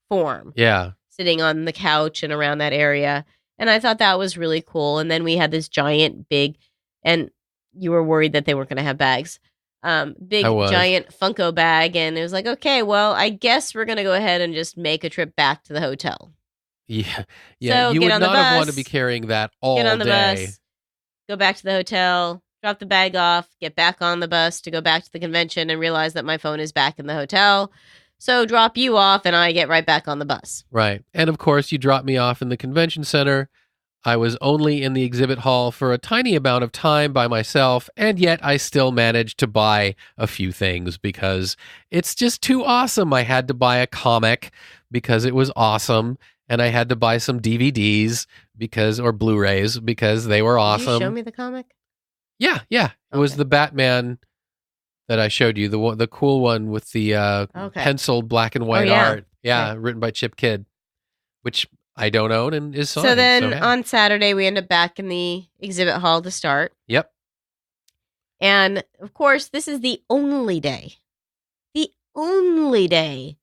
form. Yeah. Sitting on the couch and around that area. And I thought that was really cool. And then we had this giant big, and you were worried that they weren't going to have bags. Giant Funko bag. And it was like, okay, well, I guess we're going to go ahead and just make a trip back to the hotel. Yeah. So you would not have wanted to be carrying that all day. Get on the bus, go back to the hotel, drop the bag off, get back on the bus to go back to the convention and realize that my phone is back in the hotel. So drop you off and I get right back on the bus. Right. And of course, you dropped me off in the convention center. I was only in the exhibit hall for a tiny amount of time by myself, and yet I still managed to buy a few things because it's just too awesome. I had to buy a comic because it was awesome, and I had to buy some DVDs or Blu-rays because they were awesome. Did you show me the comic? Yeah. It was the Batman that I showed you, the cool one with the penciled black and white art. Yeah, written by Chip Kidd, which I don't own and is signed. So then on Saturday, we end up back in the exhibit hall to start. Yep. And of course, this is the only day that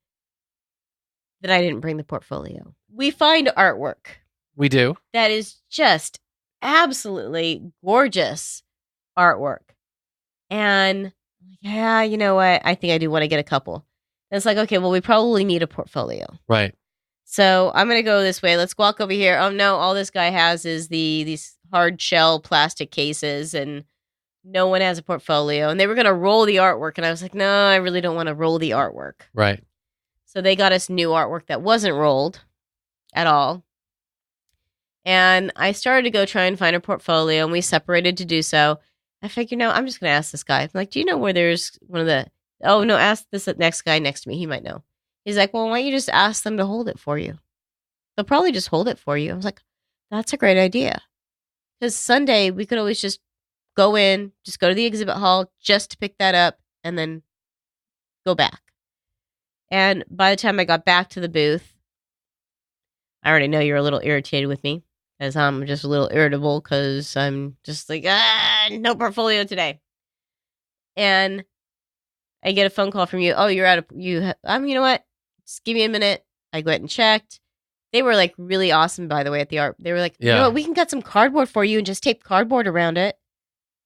I didn't bring the portfolio. We find artwork. We do. That is just absolutely gorgeous artwork. And yeah, you know what? I think I do want to get a couple. And it's like, okay, well, we probably need a portfolio. Right. So I'm going to go this way. Let's walk over here. Oh, no, all this guy has is these hard shell plastic cases, and no one has a portfolio. And they were going to roll the artwork, and I was like, no, I really don't want to roll the artwork. Right. So they got us new artwork that wasn't rolled at all. And I started to go try and find a portfolio, and we separated to do so. I figured, I'm just going to ask this guy. I'm like, do you know where there's one of the... Oh, no, ask this next guy next to me. He might know. He's like, well, why don't you just ask them to hold it for you? They'll probably just hold it for you. I was like, that's a great idea. Because Sunday, we could always just go in, just go to the exhibit hall just to pick that up and then go back. And by the time I got back to the booth, I already know you're a little irritated with me because I'm just a little irritable because I'm just like, no portfolio today. And I get a phone call from you. Oh, you're out of, you know what? Just give me a minute. I go ahead and checked. They were like really awesome, by the way, at the art. They were like, you know what? We can cut some cardboard for you and just tape cardboard around it.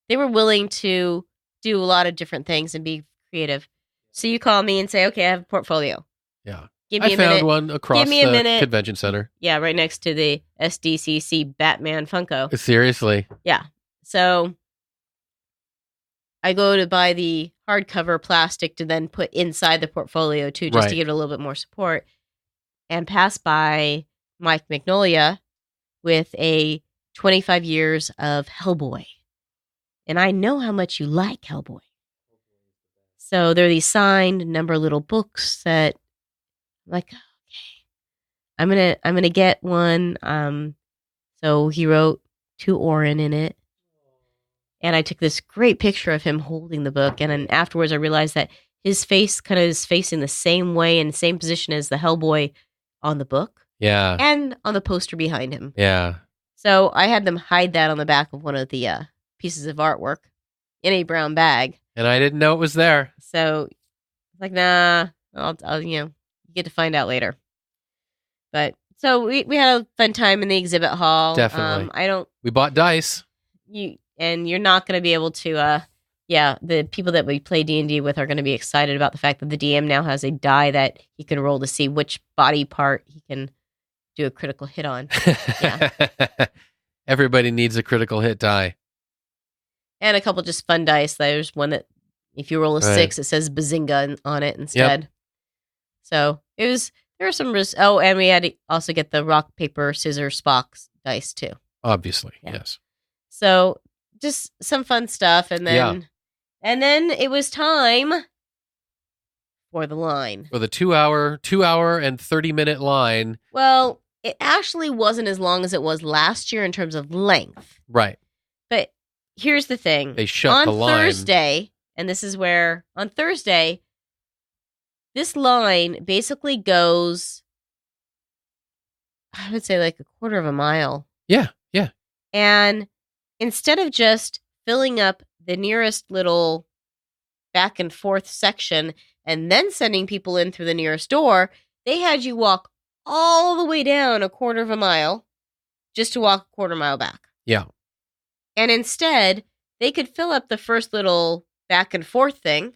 They were willing to do a lot of different things and be creative. So you call me and say, okay, I have a portfolio. Yeah. Give me I found one across the convention center. Yeah, right next to the SDCC Batman Funko. Seriously. Yeah. So I go to buy the hardcover plastic to then put inside the portfolio too, just to give it a little bit more support, and pass by Mike Magnolia with a 25 years of Hellboy. And I know how much you like Hellboy. So there are these signed number of little books that I'm like, okay, I'm gonna get one. So he wrote to Orren in it. And I took this great picture of him holding the book. And then afterwards, I realized that his face kind of is facing the same way and same position as the Hellboy on the book. Yeah. And on the poster behind him. Yeah. So I had them hide that on the back of one of the pieces of artwork in a brown bag. And I didn't know it was there. So like, nah, I'll you get to find out later. But so we had a fun time in the exhibit hall. Definitely. We bought dice. And you're not going to be able to, the people that we play D&D with are going to be excited about the fact that the DM now has a die that he can roll to see which body part he can do a critical hit on. Yeah. Everybody needs a critical hit die. And a couple just fun dice. There's one that, if you roll a 6, it says Bazinga on it instead. Yep. So there were some risks. Oh, and we had to also get the rock, paper, scissors, Spock dice too. Obviously, yes. So just some fun stuff. And then it was time for the line. For the 2 hour and 30-minute line. Well, it actually wasn't as long as it was last year in terms of length. Right. But here's the thing. They shut the line. On Thursday, and this is where, on Thursday, this line basically goes, I would say like a quarter of a mile. Yeah. And instead of just filling up the nearest little back and forth section and then sending people in through the nearest door, they had you walk all the way down a quarter of a mile just to walk a quarter mile back. Yeah. And instead, they could fill up the first little back and forth thing.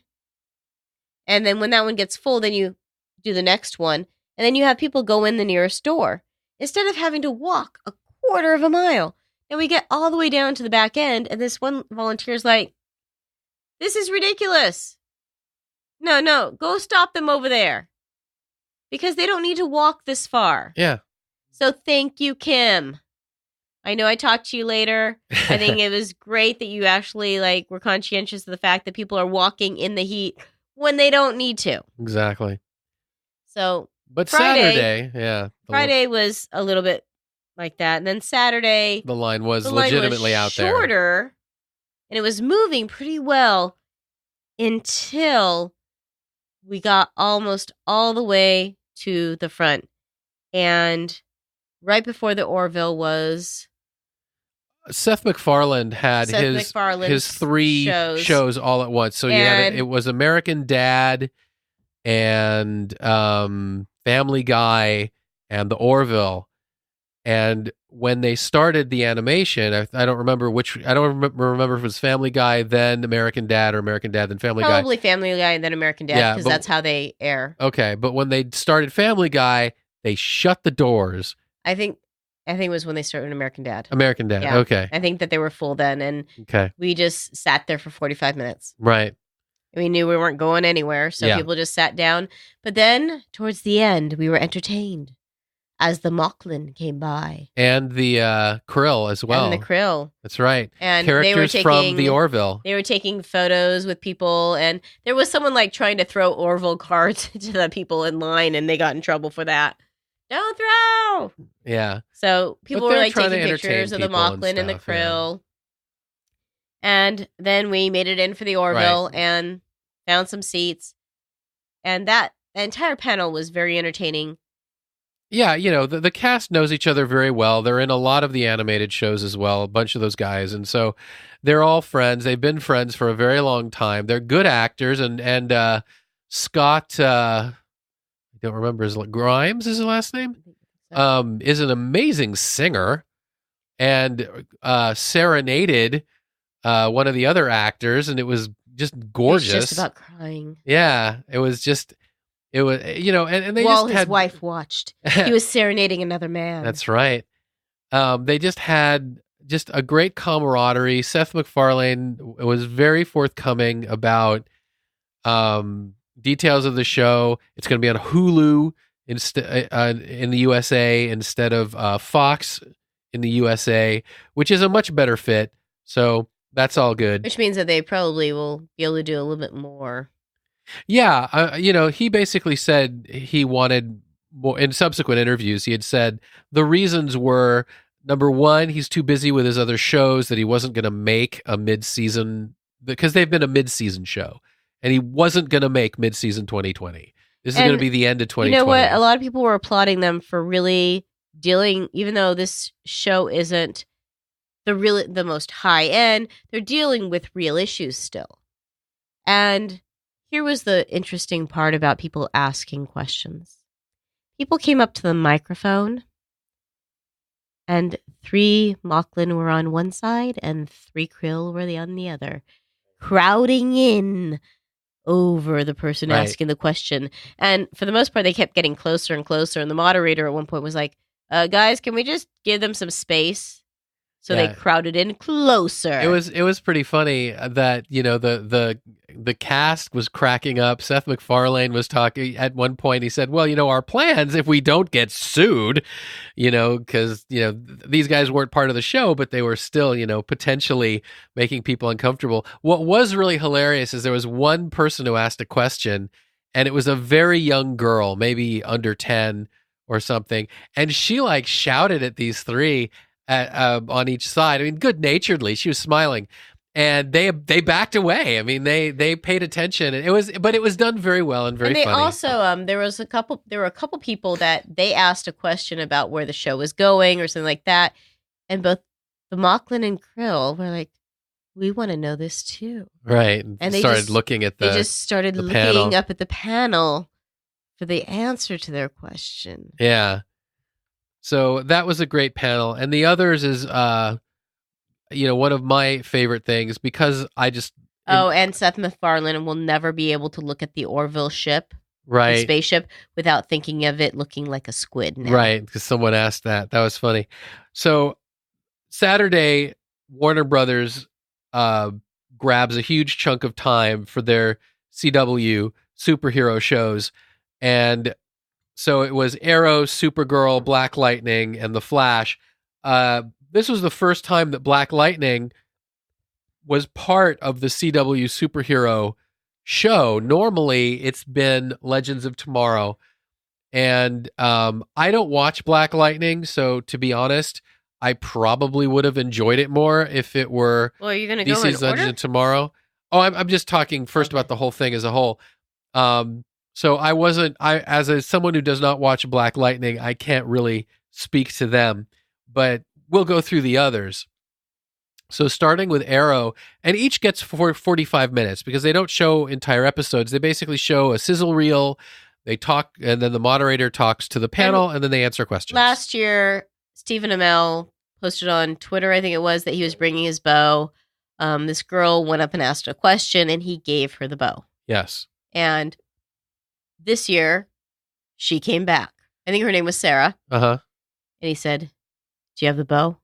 And then when that one gets full, then you do the next one. And then you have people go in the nearest door instead of having to walk a quarter of a mile. And we get all the way down to the back end. And this one volunteer's like, this is ridiculous. No, go stop them over there. Because they don't need to walk this far. Yeah. So thank you, Kim. I know I talked to you later. I think it was great that you actually were conscientious of the fact that people are walking in the heat when they don't need to. Exactly. So, but Friday, Friday was a little bit like that. And then Saturday, the line was legitimately out there. Shorter, and it was moving pretty well until we got almost all the way to the front. And right before the Orville was... Seth MacFarlane had his 3 shows all at once. So it was American Dad and Family Guy and the Orville. And when they started the animation, I don't remember remember if it was Family Guy, then American Dad, or American Dad, then Family Guy. Probably Family Guy and then American Dad, because that's how they air. Okay, but when they started Family Guy, they shut the doors. I think it was when they started American Dad. American Dad, yeah. Okay. I think that they were full then, and we just sat there for 45 minutes. Right. We knew we weren't going anywhere, so people just sat down. But then, towards the end, we were entertained as the Mocklin came by. And the Krill as well. And the Krill. That's right. And characters from the Orville. They were taking photos with people, and there was someone trying to throw Orville cards to the people in line, and they got in trouble for that. Don't throw! Yeah. So people were taking pictures of the Mocklin and the Krill. Yeah. And then we made it in for the Orville and found some seats. And the entire panel was very entertaining. Yeah, the cast knows each other very well. They're in a lot of the animated shows as well, a bunch of those guys. And so they're all friends. They've been friends for a very long time. They're good actors. And Scott, I don't remember Grimes is his last name, is an amazing singer and serenaded one of the other actors. And it was just gorgeous. He was just about crying. Yeah, it was, and they while just his wife watched, he was serenading another man. That's right. They just had a great camaraderie. Seth MacFarlane was very forthcoming about details of the show. It's going to be on Hulu in the USA instead of Fox in the USA, which is a much better fit. So that's all good. Which means that they probably will be able to do a little bit more. Yeah, he basically said he wanted more. In subsequent interviews, he had said the reasons were, number one, he's too busy with his other shows that he wasn't going to make a mid-season, because they've been a mid-season show, and he wasn't going to make mid-season 2020. This is going to be the end of 2020. You know what? A lot of people were applauding them for really dealing, even though this show isn't the most high end, they're dealing with real issues still. And here was the interesting part about people asking questions. People came up to the microphone, and 3 Mocklin were on one side and 3 Krill were on the other, crowding in over the person asking the question. And for the most part, they kept getting closer and closer. And the moderator at one point was like, Guys, can we just give them some space? So they Yeah. crowded in closer. It was pretty funny that the cast was cracking up. Seth MacFarlane was talking at one point. He said, "Well, our plans if we don't get sued, because these guys weren't part of the show, but they were still potentially making people uncomfortable." What was really hilarious is there was one person who asked a question, and it was a very young girl, maybe under 10 or something, and she like shouted at these three on each side. I mean, good naturedly, she was smiling, and they backed away. I mean, they paid attention, and it was done very well and very and they funny. Also, there were a couple people that they asked a question about where the show was going or something like that, and both the Mocklin and Krill were like, "We want to know this too." Right, and they started looking at they just started the looking panel. up at the panel for the answer to their question. Yeah. So that was a great panel. And the others is, one of my favorite things because I just. And Seth MacFarlane will never be able to look at the Orville ship, right, the spaceship, without thinking of it looking like a squid now. Right, because someone asked that. That was funny. So Saturday, Warner Brothers grabs a huge chunk of time for their CW superhero shows. And so it was Arrow, Supergirl, Black Lightning, and The Flash. This was the first time that Black Lightning was part of the CW superhero show. Normally, it's been Legends of Tomorrow. And I don't watch Black Lightning, so to be honest, I probably would have enjoyed it more if it were Well, are you going to go in DC's Legends of Tomorrow. Oh, I'm just talking first about the whole thing as a whole. So I wasn't, someone who does not watch Black Lightning, I can't really speak to them, but we'll go through the others. So starting with Arrow, and each gets 45 minutes because they don't show entire episodes. They basically show a sizzle reel. They talk, and then the moderator talks to the panel, and then they answer questions. Last year, Stephen Amell posted on Twitter, I think it was, that he was bringing his bow. This girl went up and asked a question, and he gave her the bow. Yes. And this year, she came back. I think her name was Sarah. Uh-huh. And he said, "Do you have the bow?"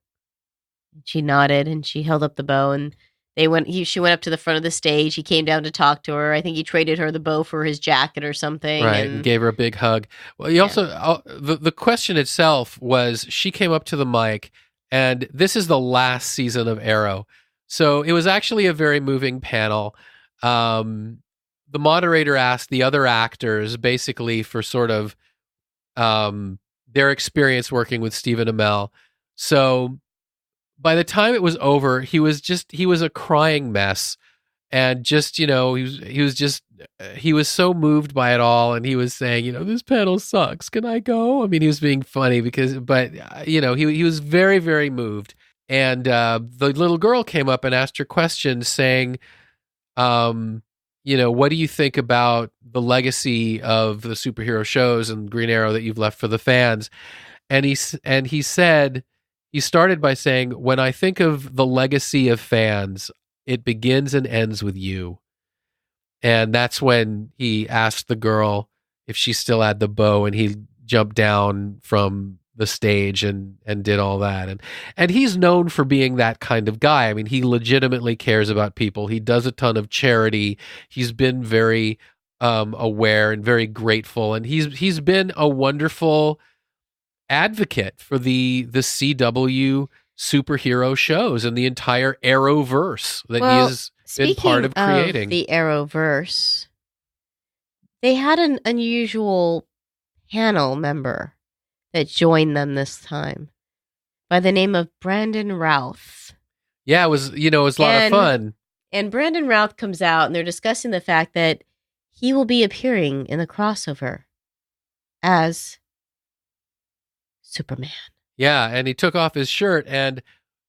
And she nodded, and she held up the bow, and she went up to the front of the stage. He came down to talk to her. I think he traded her the bow for his jacket or something. Right, and gave her a big hug. Well, he also, the question itself was, she came up to the mic, and this is the last season of Arrow. So it was actually a very moving panel. The moderator asked the other actors basically for sort of their experience working with Stephen Amell. So by the time it was over, he was a crying mess, and just he was so moved by it all, and he was saying, "This panel sucks. Can I go?" I mean, he was being funny but he was very, very moved. And the little girl came up and asked her question, saying, "What do you think about the legacy of the superhero shows and Green Arrow that you've left for the fans?" And he said. He started by saying, "When I think of the legacy of fans, it begins and ends with you." And that's when he asked the girl if she still had the bow, and he jumped down from the stage and did all that. And he's known for being that kind of guy. I mean, he legitimately cares about people. He does a ton of charity. He's been very aware and very grateful, and he's been a wonderful advocate for the CW superhero shows and the entire Arrowverse that he has been part of creating. The Arrowverse, they had an unusual panel member that joined them this time by the name of Brandon Routh. Yeah, it was a lot of fun. And Brandon Routh comes out, and they're discussing the fact that he will be appearing in the crossover as Superman. Yeah, and he took off his shirt, and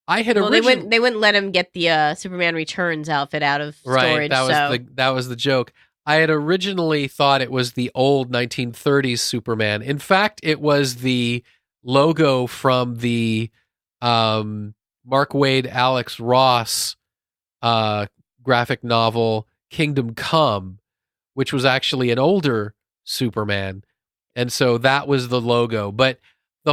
I had originally... They wouldn't let him get the Superman Returns outfit out of storage. Right, that was the joke. I had originally thought it was the old 1930s Superman. In fact, it was the logo from the Mark Waid, Alex Ross graphic novel Kingdom Come, which was actually an older Superman. And so that was the logo. But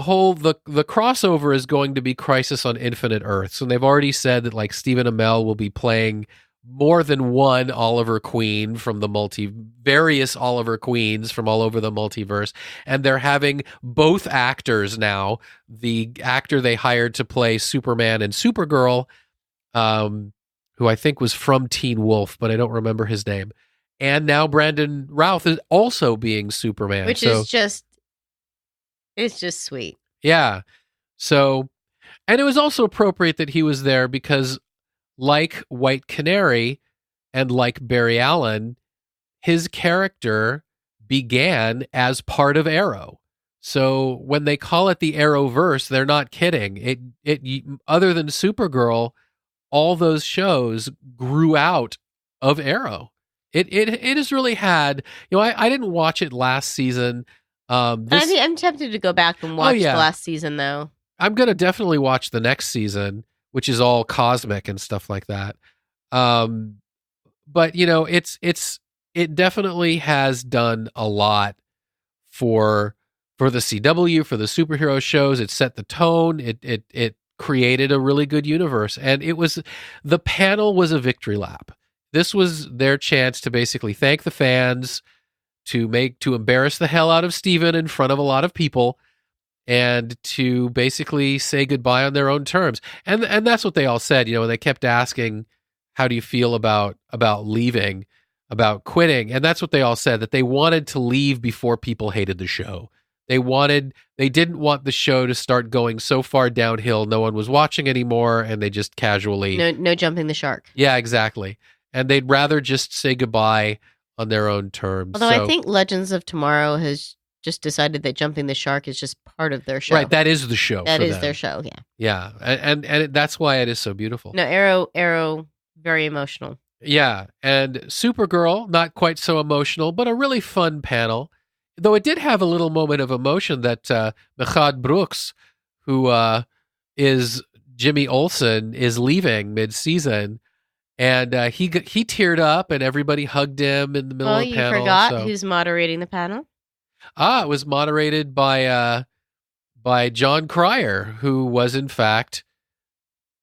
the crossover is going to be Crisis on Infinite Earths, and they've already said that like Stephen Amell will be playing more than one Oliver Queen from the various Oliver Queens from all over the multiverse, and they're having both actors now. The actor they hired to play Superman and Supergirl, who I think was from Teen Wolf, but I don't remember his name, and now Brandon Routh is also being Superman, which is just it's just sweet. Yeah. So, and it was also appropriate that he was there because, like White Canary and like Barry Allen, his character began as part of Arrow. So when they call it the Arrowverse, they're not kidding. It other than Supergirl, all those shows grew out of Arrow. It has really had, I didn't watch it last season. I'm tempted to go back and watch the last season, though. I'm going to definitely watch the next season, which is all cosmic and stuff like that. But it definitely has done a lot for the CW, for the superhero shows. It set the tone. It created a really good universe, and the panel was a victory lap. This was their chance to basically thank the fans, to embarrass the hell out of Steven in front of a lot of people, and to basically say goodbye on their own terms. And that's what they all said, when they kept asking, how do you feel about leaving, about quitting? And that's what they all said, that they wanted to leave before people hated the show. They didn't want the show to start going so far downhill no one was watching anymore, and they just casually... No jumping the shark. Yeah, exactly. And they'd rather just say goodbye on their own terms. Although I think Legends of Tomorrow has just decided that jumping the shark is just part of their show. Right, that is the show. That is their show, yeah. Yeah, and that's why it is so beautiful. No, Arrow, very emotional. Yeah, and Supergirl, not quite so emotional, but a really fun panel. Though it did have a little moment of emotion that Mechad Brooks, who is Jimmy Olsen, is leaving mid-season. And he teared up, and everybody hugged him in the middle of the panel. You forgot who's moderating the panel? It was moderated by John Cryer, who was in fact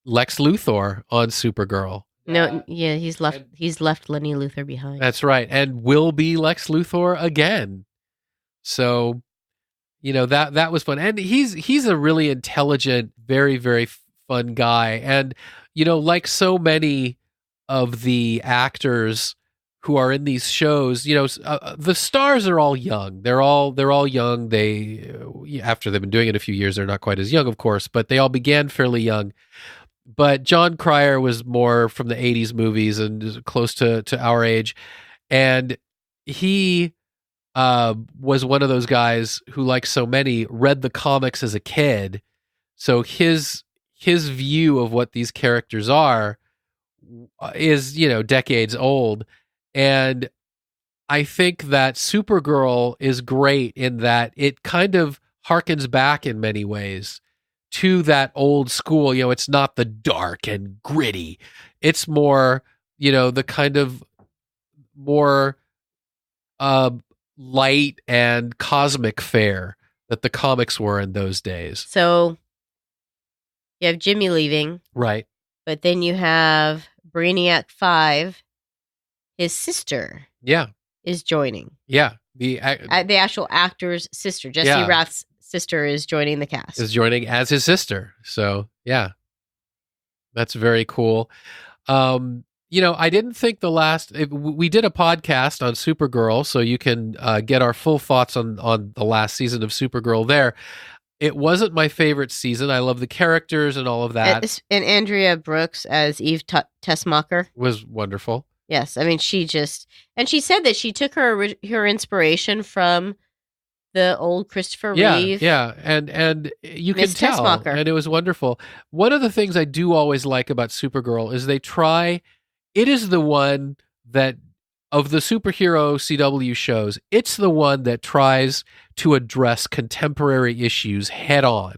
Lex Luthor on Supergirl. He's left Lenny Luthor behind. That's right, and will be Lex Luthor again. So, that was fun, and he's a really intelligent, very, very fun guy, and like so many of the actors who are in these shows, the stars are all young. They're all young. They, after they've been doing it a few years, they're not quite as young, of course, but they all began fairly young. But John Cryer was more from the 80s movies and close to our age. And he was one of those guys who, like so many, read the comics as a kid. So his view of what these characters are is, decades old. And I think that Supergirl is great in that it kind of harkens back in many ways to that old school. It's not the dark and gritty. It's more, the kind of more light and cosmic fare that the comics were in those days. So you have Jimmy leaving. Right. But then you have Brainiac 5, his sister. Yeah. Is joining. Yeah. The actual actor's sister. Jesse Rath's sister is joining the cast. Is joining as his sister. So, yeah. That's very cool. I didn't think we did a podcast on Supergirl, so you can get our full thoughts on the last season of Supergirl there. It wasn't my favorite season. I love the characters and all of that. And Andrea Brooks as Eve Tessmacher was wonderful. Yes, I mean she said that she took her inspiration from the old Christopher Reeve. Yeah, and you can tell, Tessmacher. And it was wonderful. One of the things I do always like about Supergirl is it is the one that, of the superhero CW shows, it's the one that tries to address contemporary issues head on.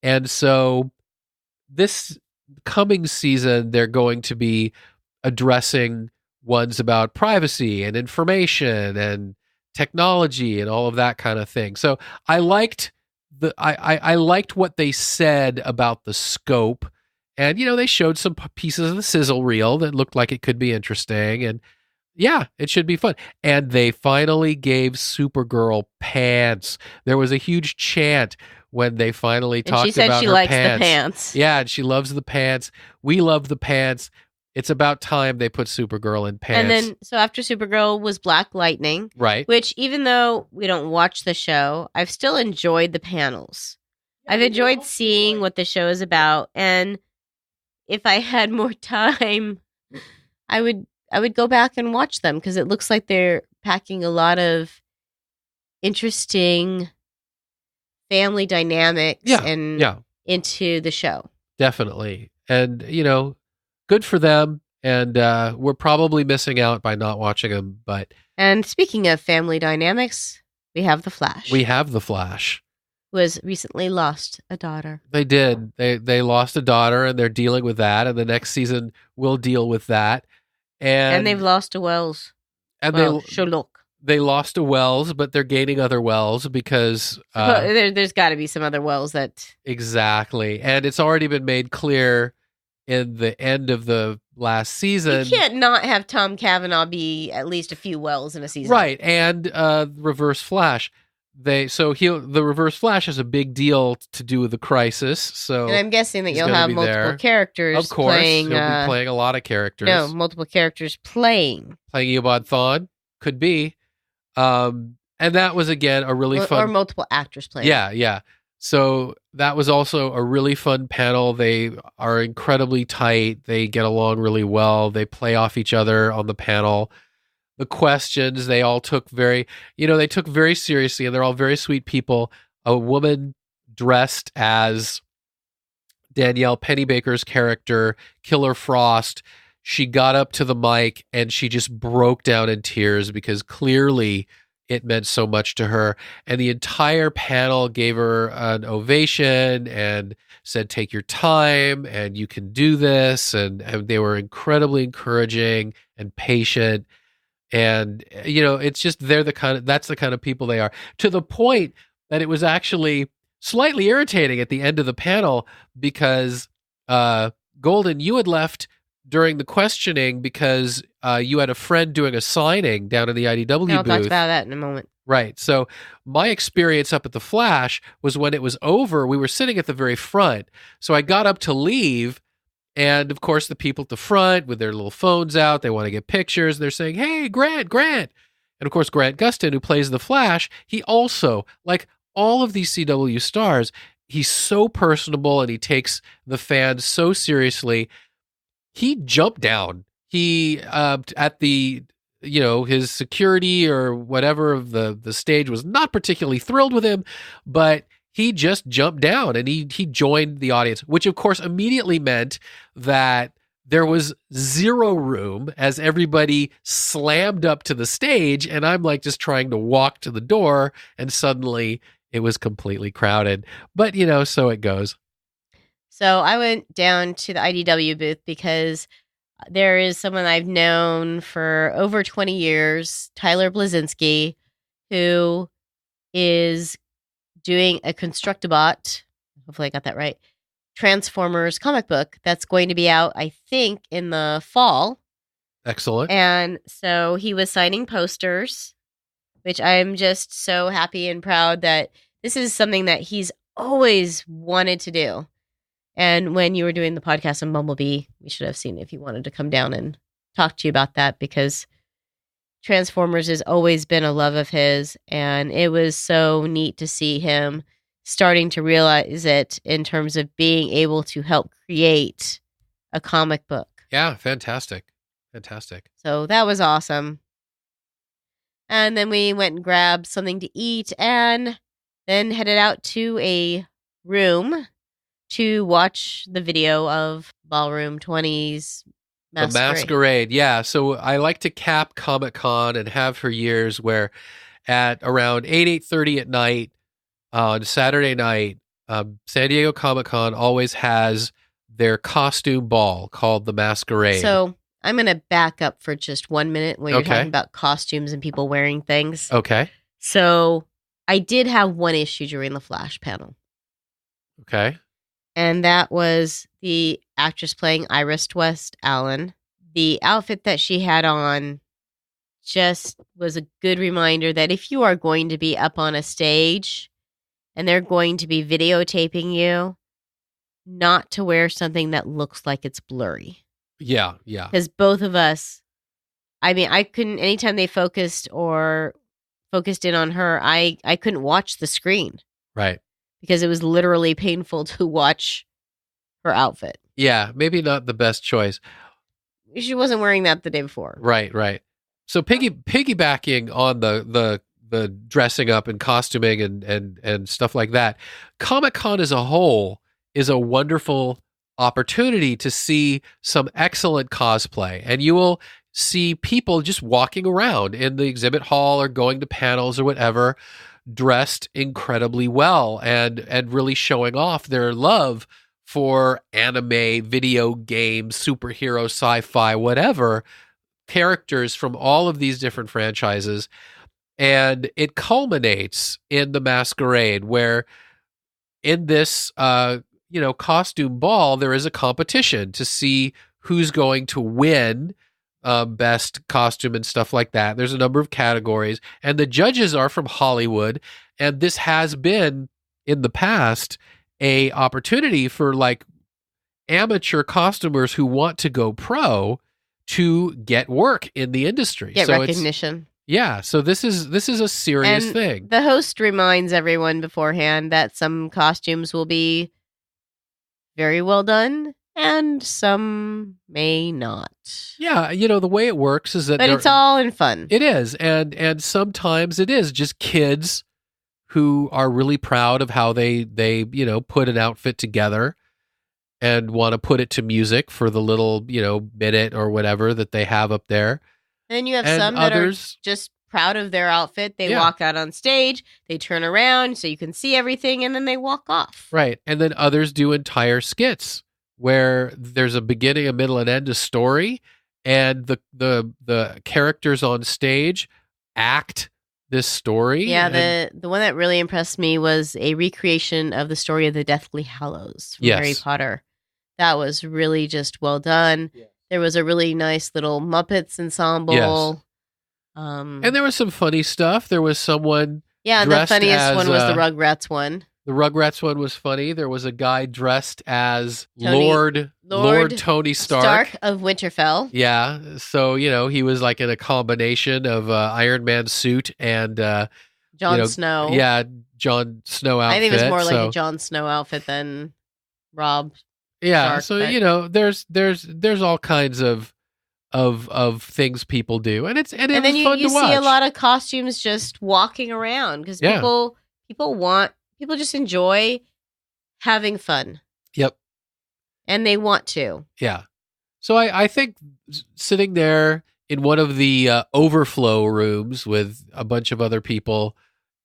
And so this coming season, they're going to be addressing ones about privacy and information and technology and all of that kind of thing. So I liked I liked what they said about the scope, and they showed some pieces of the sizzle reel that looked like it could be interesting, and yeah, it should be fun. And they finally gave Supergirl pants. There was a huge chant when they finally And she talked said about she her likes pants. the pants. Yeah, and she loves the pants. We love the pants. It's about time they put Supergirl in pants. And then, so after Supergirl was Black Lightning. Right. Which, even though we don't watch the show, I've still enjoyed the panels. I've enjoyed seeing what the show is about. And if I had more time, I would go back and watch them, because it looks like they're packing a lot of interesting family dynamics into the show. Definitely. And, good for them. And we're probably missing out by not watching them. And speaking of family dynamics, we have the Flash. We have the Flash. Who has recently lost a daughter. They did. They lost a daughter, and they're dealing with that. And the next season will deal with that. And they've lost a Wells. And Sherlock. They lost a Wells, but they're gaining other Wells because there's got to be some other Wells that exactly. And it's already been made clear in the end of the last season. You can't not have Tom Cavanaugh be at least a few Wells in a season, right? And Reverse Flash. The Reverse Flash has a big deal to do with the crisis. So, and I'm guessing that you'll have multiple characters. Of course, playing, he'll be playing a lot of characters. No, multiple characters playing Eobard Thawne could be, and that was again a really fun. Or multiple actors playing. Yeah. So that was also a really fun panel. They are incredibly tight. They get along really well. They play off each other on the panel. The questions they all took very seriously, and they're all very sweet people. A woman dressed as Danielle Pennebaker's character, Killer Frost, she got up to the mic and she just broke down in tears because clearly it meant so much to her. And the entire panel gave her an ovation and said, take your time and you can do this. And they were incredibly encouraging and patient. And, it's just that's the kind of people they are, to the point that it was actually slightly irritating at the end of the panel because, Golden, you had left during the questioning because you had a friend doing a signing down in the IDW booth. I'll talk about that in a moment. Right. So my experience up at the Flash was when it was over, we were sitting at the very front. So I got up to leave. And of course, the people at the front with their little phones out, they want to get pictures. They're saying, hey, Grant. And of course, Grant Gustin, who plays the Flash, he also, like all of these CW stars, he's so personable and he takes the fans so seriously. He jumped down. He, at the, his security or whatever of the stage was not particularly thrilled with him, but he just jumped down and he joined the audience, which of course immediately meant that there was zero room as everybody slammed up to the stage. And I'm like just trying to walk to the door and suddenly it was completely crowded. But, so it goes. So I went down to the IDW booth because there is someone I've known for over 20 years, Tyler Blazinski, who is doing a Constructibot, hopefully I got that right, Transformers comic book that's going to be out, I think, in the fall. Excellent. And so he was signing posters, which I'm just so happy and proud that this is something that he's always wanted to do. And when you were doing the podcast on Bumblebee, we should have seen if you wanted to come down and talk to you about that, because Transformers has always been a love of his, and it was so neat to see him starting to realize it in terms of being able to help create a comic book. Yeah, fantastic. So that was awesome. And then we went and grabbed something to eat and then headed out to a room to watch the video of Ballroom 20's Masquerade. The Masquerade, yeah. So I like to cap Comic-Con and have for years where at around 8:30 at night on Saturday night, San Diego Comic-Con always has their costume ball called the Masquerade. So I'm going to back up for just 1 minute when you're talking about costumes and people wearing things. Okay. So I did have one issue during the Flash panel, Okay. and that was the actress playing Iris West Allen. The outfit that she had on just was a good reminder that if you are going to be up on a stage and they're going to be videotaping you, not to wear something that looks like it's blurry. Yeah, yeah. Because both of us, I mean, I couldn't, anytime they focused in on her, I couldn't watch the screen Right. because it was literally painful to watch her outfit. Yeah, maybe not the best choice. She wasn't wearing that the day before. Right, right. So piggybacking on the dressing up and costuming and stuff like that, Comic-Con as a whole is a wonderful opportunity to see some excellent cosplay. And you will see people just walking around in the exhibit hall or going to panels or whatever, dressed incredibly well and really showing off their love for anime, video games, superhero, sci-fi, whatever, characters from all of these different franchises. And it culminates in the masquerade, where in this costume ball, there is a competition to see who's going to win best costume and stuff like that. There's a number of categories, and the judges are from Hollywood. And this has been in the past a opportunity for like amateur costumers who want to go pro to get work in the industry, Get recognition. So this is a serious thing. The host reminds everyone beforehand that some costumes will be very well done and some may not. Yeah, the way it works is that but it's all in fun. It is, and sometimes it is just kids who are really proud of how they put an outfit together and want to put it to music for the little minute or whatever that they have up there. And then you have some that are just proud of their outfit. They walk out on stage, they turn around so you can see everything, and then they walk off. Right. And then others do entire skits where there's a beginning, a middle, and end of story, and the characters on stage act this story. Yeah, the one that really impressed me was a recreation of the story of the Deathly Hallows from Harry Potter. That was really just well done. Yeah. There was a really nice little Muppets ensemble. Yes. And there was some funny stuff. There was someone. Yeah, and the funniest one was the Rugrats one. The Rugrats one was funny. There was a guy dressed as Lord Tony Stark of Winterfell. Yeah, so he was like in a combination of Iron Man suit and Jon Snow. Yeah, Jon Snow outfit. I think it was more like a Jon Snow outfit than Rob. Yeah, Stark, so there's all kinds of things people do, and then you see a lot of costumes just walking around because people just enjoy having fun. Yep, and they want to. Yeah, so I think sitting there in one of the overflow rooms with a bunch of other people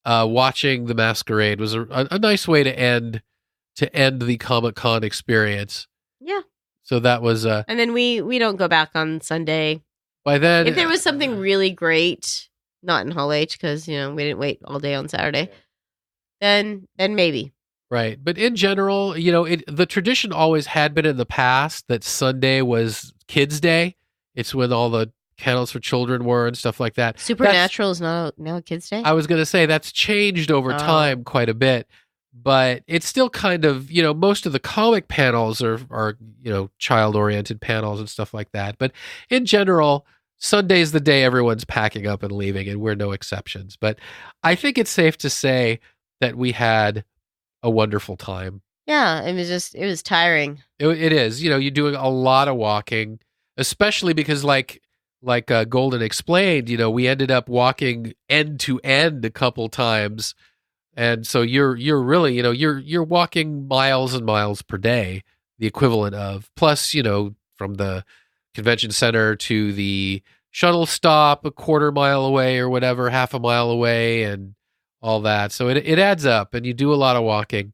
watching the masquerade was a nice way to end the Comic-Con experience. Yeah. So that was and then we don't go back on Sunday. By then, if there was something really great, not in Hall H because we didn't wait all day on Saturday, then maybe. Right, but in general, the tradition always had been in the past that Sunday was Kids' Day. It's when all the candles for children were and stuff like that. Supernatural is now a Kids' Day. I was going to say that's changed over time quite a bit. But it's still kind of, most of the comic panels are child-oriented panels and stuff like that. But in general, Sunday's the day everyone's packing up and leaving, and we're no exceptions. But I think it's safe to say that we had a wonderful time. Yeah, it was tiring. It is. You're doing a lot of walking, especially because like Golden explained, we ended up walking end to end a couple times. And so you're really, you're walking miles and miles per day, the equivalent of. Plus, from the convention center to the shuttle stop a quarter mile away or whatever, half a mile away and all that. So it adds up and you do a lot of walking,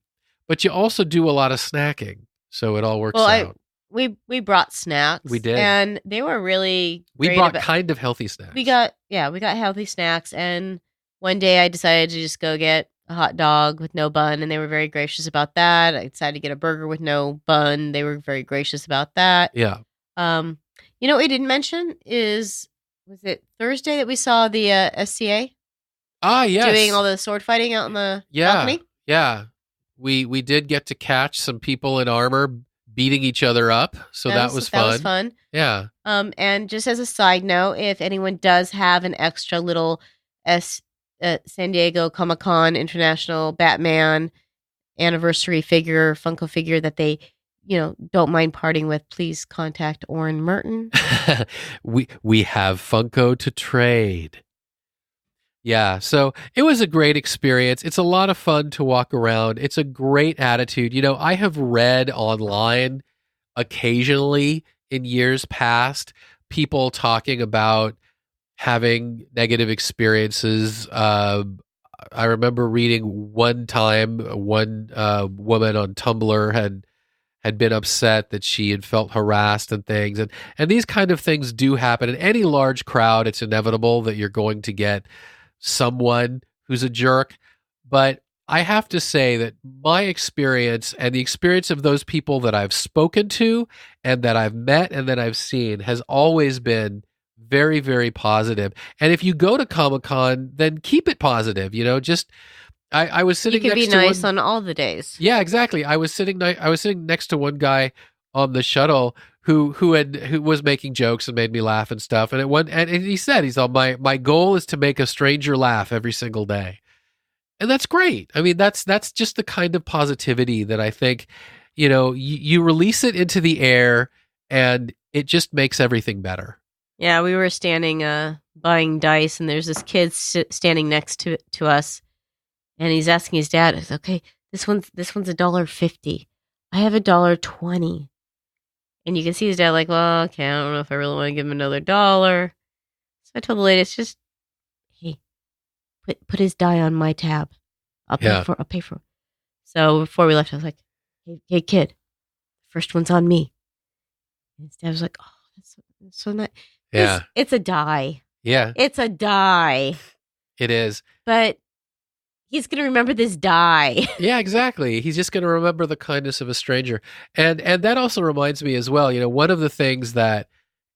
but you also do a lot of snacking. So it all works out. We brought snacks. We did. And they were really We brought kind of healthy snacks. We got healthy snacks, and One day I decided to just go get a hot dog with no bun, and they were very gracious about that. I decided to get a burger with no bun. They were very gracious about that. Yeah. What we didn't mention was it Thursday that we saw the SCA? Ah, yes. Doing all the sword fighting out on the balcony? Yeah. We did get to catch some people in armor beating each other up, so that was fun. That was fun. Yeah. And just as a side note, if anyone does have an extra little San Diego Comic-Con International Batman anniversary figure, Funko figure that they, don't mind parting with, please contact Orren Merton. we have Funko to trade. Yeah, so it was a great experience. It's a lot of fun to walk around. It's a great attitude. I have read online occasionally in years past people talking about having negative experiences. I remember reading one time one woman on Tumblr had been upset that she had felt harassed and things. And these kind of things do happen. In any large crowd, it's inevitable that you're going to get someone who's a jerk. But I have to say that my experience and the experience of those people that I've spoken to and that I've met and that I've seen has always been very, very positive. And if you go to Comic-Con, then keep it positive. I was sitting. You can next be to nice on all the days. Yeah, exactly. I was sitting next to one guy on the shuttle who was making jokes and made me laugh and stuff. And he said, he's all, my goal is to make a stranger laugh every single day. And that's great. I mean, that's just the kind of positivity that I think, you release it into the air and it just makes everything better. Yeah, we were standing buying dice, and there's this kid standing next to us, and he's asking his dad, "Okay, this one's $1.50. I have $1.20." And you can see his dad like, "Well, okay, I don't know if I really want to give him another $1." So I told the lady, "It's just, hey, put his die on my tab. I'll pay for it." So before we left, I was like, "Hey, kid, first one's on me." And his dad was like, "Oh, that's so nice." Yeah. It's a die. Yeah. It's a die. It is. But he's going to remember this die. Yeah, exactly. He's just going to remember the kindness of a stranger. And that also reminds me as well, one of the things that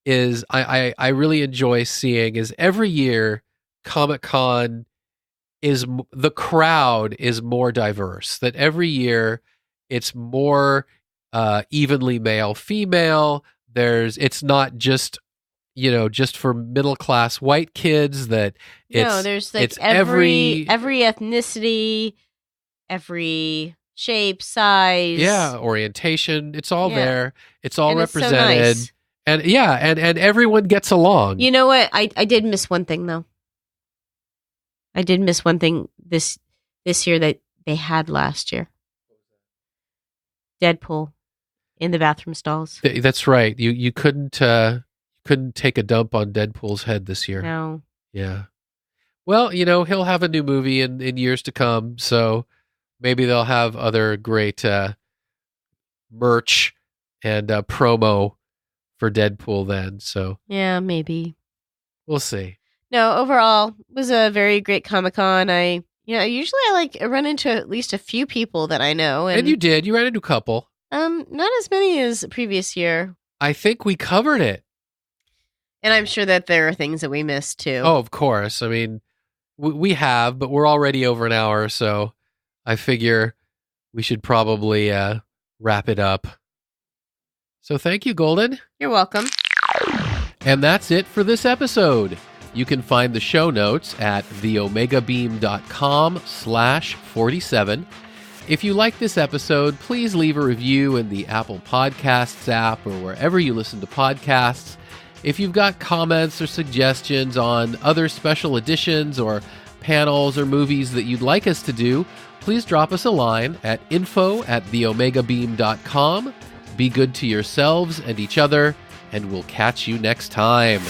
is I really enjoy seeing is every year Comic-Con the crowd is more diverse. That every year it's more evenly male, female. It's not just just for middle class white kids. There's like every ethnicity, every shape, size, orientation. It's all there. It's all and represented, it's so nice. and everyone gets along. You know what? I did miss one thing though. I did miss one thing this year that they had last year. Deadpool in the bathroom stalls. That's right. You couldn't take a dump on Deadpool's head this year. No. Yeah. Well, he'll have a new movie in years to come, so maybe they'll have other great merch and promo for Deadpool then. So yeah, maybe. We'll see. No, overall, it was a very great Comic-Con. Usually I run into at least a few people that I know. And you did. You ran into a couple. Not as many as the previous year. I think we covered it. And I'm sure that there are things that we missed too. Oh, of course. I mean, we have, but we're already over an hour, so I figure we should probably wrap it up. So thank you, Golden. You're welcome. And that's it for this episode. You can find the show notes at theomegabeam.com/47. If you like this episode, please leave a review in the Apple Podcasts app or wherever you listen to podcasts. If you've got comments or suggestions on other special editions or panels or movies that you'd like us to do, please drop us a line at info@theomegabeam.com. Be good to yourselves and each other, and we'll catch you next time.